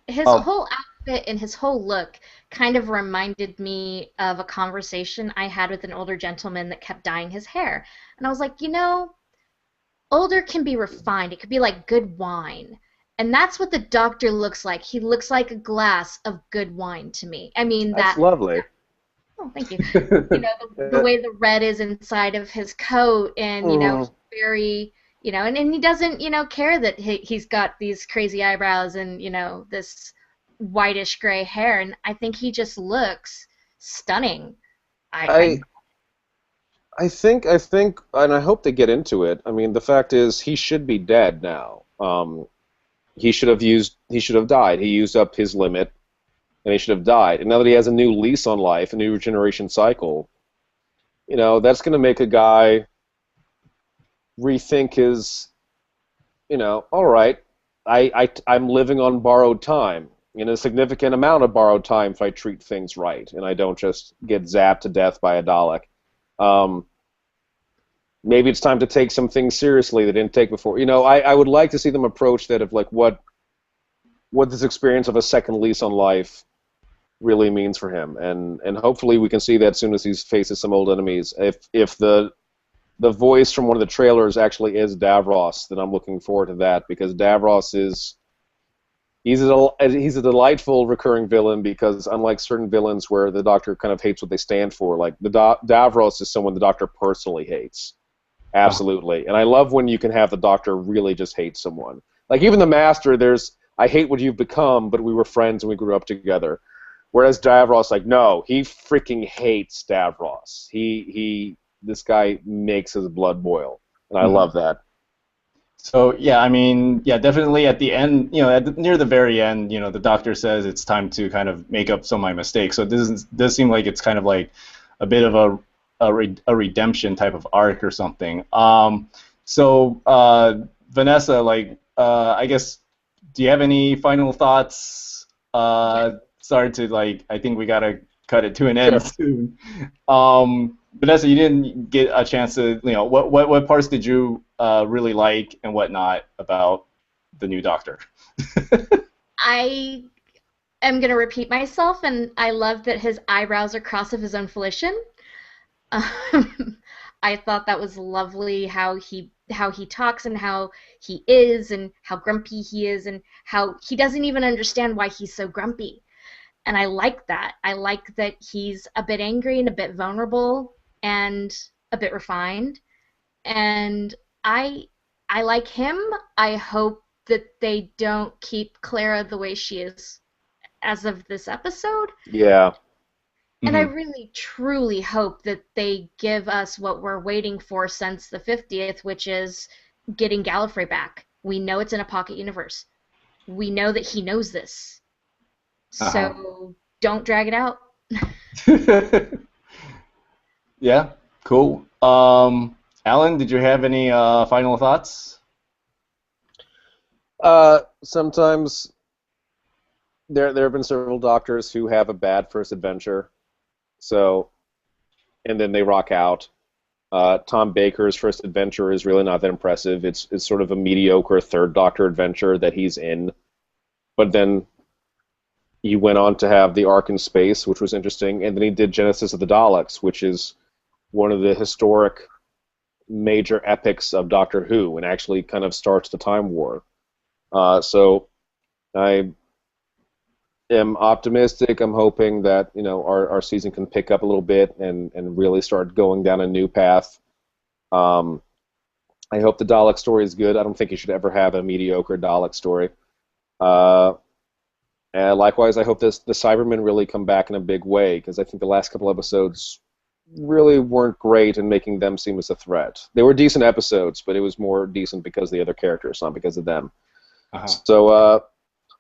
His whole outfit and his whole look kind of reminded me of a conversation I had with an older gentleman that kept dyeing his hair. And I was like, older can be refined. It could be like good wine. And that's what the Doctor looks like. He looks like a glass of good wine to me. I mean, that's lovely. Oh, thank you. The way the red is inside of his coat, and very, and he doesn't, care that he's got these crazy eyebrows and this whitish gray hair, and I think he just looks stunning. I think, and I hope they get into it. I mean, the fact is, he should be dead now. He should have died. He used up his limit, and he should have died. And now that he has a new lease on life, a new regeneration cycle, that's going to make a guy rethink his, all right, I'm living on borrowed time, a significant amount of borrowed time if I treat things right, and I don't just get zapped to death by a Dalek. Maybe it's time to take some things seriously they didn't take before. I would like to see them approach that of like what this experience of a second lease on life really means for him, and hopefully we can see that as soon as he faces some old enemies. If the voice from one of the trailers actually is Davros, then I'm looking forward to that, because Davros he's a delightful recurring villain, because unlike certain villains where the Doctor kind of hates what they stand for, like Davros is someone the Doctor personally hates. Absolutely. And I love when you can have the Doctor really just hate someone. Like even the Master, I hate what you've become, but we were friends and we grew up together. Whereas Davros, like, no, he freaking hates Davros. This guy makes his blood boil, and I love that. So yeah, I mean, yeah, definitely at the end, near the very end, the Doctor says it's time to kind of make up some of my mistakes. So this does seem like it's kind of like a bit of a redemption type of arc or something. Vanessa, like, I guess, do you have any final thoughts? Sorry to, like, I think we gotta cut it to an end soon. Vanessa, you didn't get a chance to, what parts did you really like and whatnot about the new Doctor? I am going to repeat myself, and I love that his eyebrows are crossed of his own volition. I thought that was lovely, how he talks and how he is and how grumpy he is and how he doesn't even understand why he's so grumpy. And I like that. I like that he's a bit angry and a bit vulnerable and a bit refined. And I like him. I hope that they don't keep Clara the way she is as of this episode. Yeah. And I really, truly hope that they give us what we're waiting for since the 50th, which is getting Gallifrey back. We know it's in a pocket universe. We know that he knows this. So don't drag it out. Yeah, cool. Alan, did you have any final thoughts? Sometimes there have been several Doctors who have a bad first adventure. And then they rock out. Tom Baker's first adventure is really not that impressive. It's sort of a mediocre third Doctor adventure that he's in. But then he went on to have the arc in space, which was interesting, and then he did Genesis of the Daleks, which is one of the historic major epics of Doctor Who, and actually kind of starts the Time War. So I am optimistic. I'm hoping that our season can pick up a little bit and really start going down a new path. I hope the Dalek story is good. I don't think you should ever have a mediocre Dalek story. And likewise, I hope the Cybermen really come back in a big way, because I think the last couple episodes really weren't great in making them seem as a threat. They were decent episodes, but it was more decent because of the other characters, not because of them. So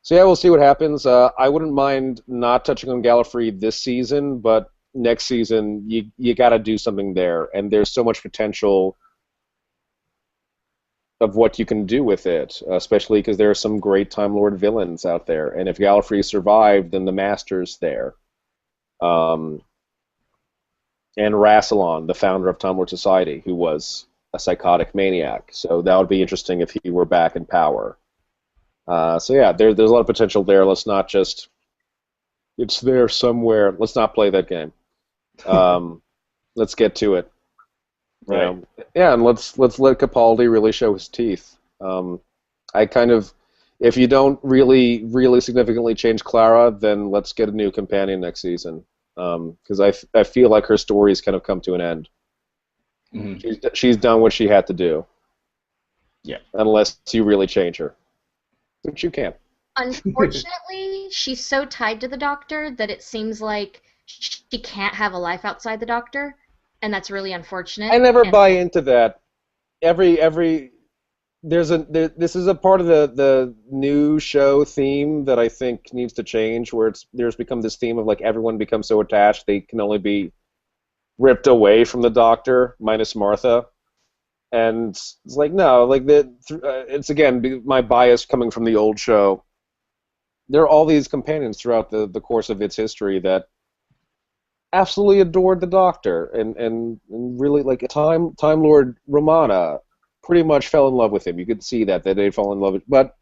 yeah, we'll see what happens. I wouldn't mind not touching on Gallifrey this season, but next season you got to do something there, and there's so much potential of what you can do with it, especially because there are some great Time Lord villains out there, and if Gallifrey survived, then the Master's there. And Rassilon, the founder of Time Lord Society, who was a psychotic maniac. So that would be interesting if he were back in power. So yeah, there's a lot of potential there. Let's not just, it's there somewhere. Let's not play that game. Let's get to it. Right. Yeah, and let's let Capaldi really show his teeth. If you don't really significantly change Clara, then let's get a new companion next season. Because I feel like her story's kind of come to an end. She's done what she had to do. Yeah. Unless you really change her. Which you can. Unfortunately, she's so tied to the Doctor that it seems like she can't have a life outside the Doctor, and that's really unfortunate. I never buy into that. This is a part of the new show theme that I think needs to change, where there's become this theme of like everyone becomes so attached they can only be ripped away from the Doctor, minus Martha. And it's like, no, like it's again my bias coming from the old show. There are all these companions throughout the course of its history that absolutely adored the Doctor, and really, like, Time Lord Romana pretty much fell in love with him. You could see that they'd fall in love with, but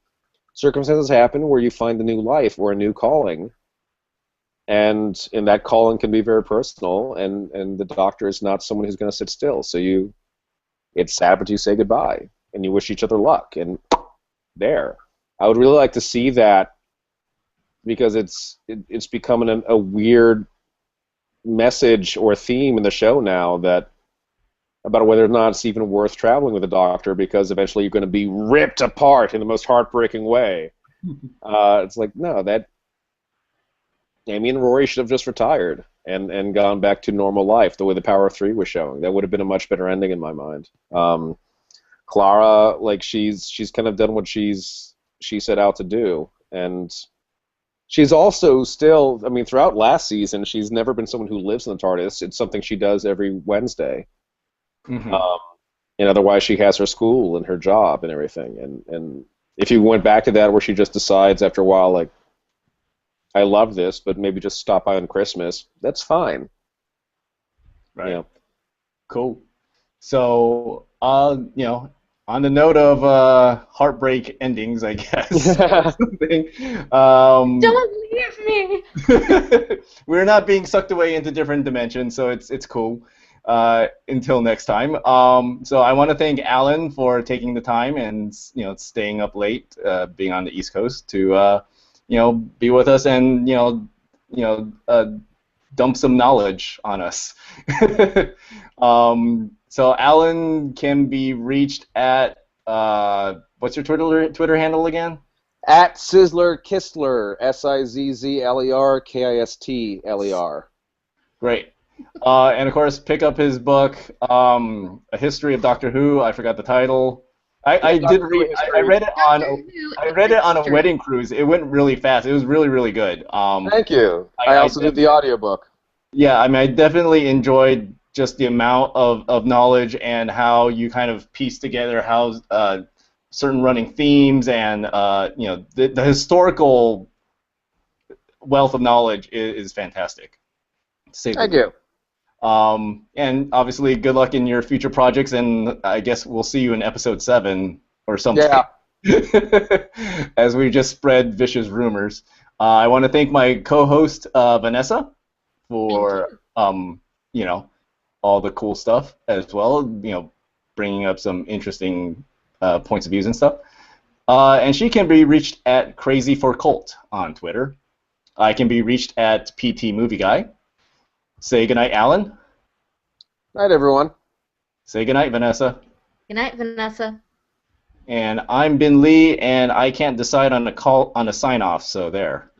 circumstances happen where you find a new life or a new calling, and that calling can be very personal, and the Doctor is not someone who's going to sit still. So it's sad, but you say goodbye, and you wish each other luck, and there. I would really like to see that, because it's becoming a weird message or theme in the show now, that about whether or not it's even worth traveling with the Doctor, because eventually you're going to be ripped apart in the most heartbreaking way. It's like, no, that Amy and Rory should have just retired and gone back to normal life the way the Power of Three was showing. That would have been a much better ending in my mind. Clara, like, she's kind of done what she set out to do, and she's also still, I mean, throughout last season, she's never been someone who lives in the TARDIS. It's something she does every Wednesday. Mm-hmm. And otherwise she has her school and her job and everything. And if you went back to that where she just decides after a while, like, I love this, but maybe just stop by on Christmas, that's fine. Right. Yeah. Cool. So, on the note of heartbreak endings, I guess. Don't leave me. We're not being sucked away into different dimensions, so it's cool. Until next time. So I want to thank Alan for taking the time and staying up late, being on the East Coast to be with us and dump some knowledge on us. So Alan can be reached at what's your Twitter handle again? At Sizzler Kistler, Sizzlerkistler. Great. And of course, pick up his book, A History of Doctor Who. I forgot the title. I read it on a wedding cruise. It went really fast. It was really, really good. Thank you. I also did the audiobook. Yeah, I mean, I definitely enjoyed just the amount of knowledge and how you kind of piece together how certain running themes and the historical wealth of knowledge is fantastic. Thank you. And obviously, good luck in your future projects, and I guess we'll see you in episode 7 or something. Yeah. As we just spread vicious rumors. I want to thank my co-host Vanessa for all the cool stuff as well. Bringing up some interesting points of views and stuff. And she can be reached at Crazy4Cult on Twitter. I can be reached at PT Movie Guy. Say goodnight, Alan. Night, everyone. Say goodnight, Vanessa. Good night, Vanessa. And I'm Bin Lee, and I can't decide on a sign-off, so there.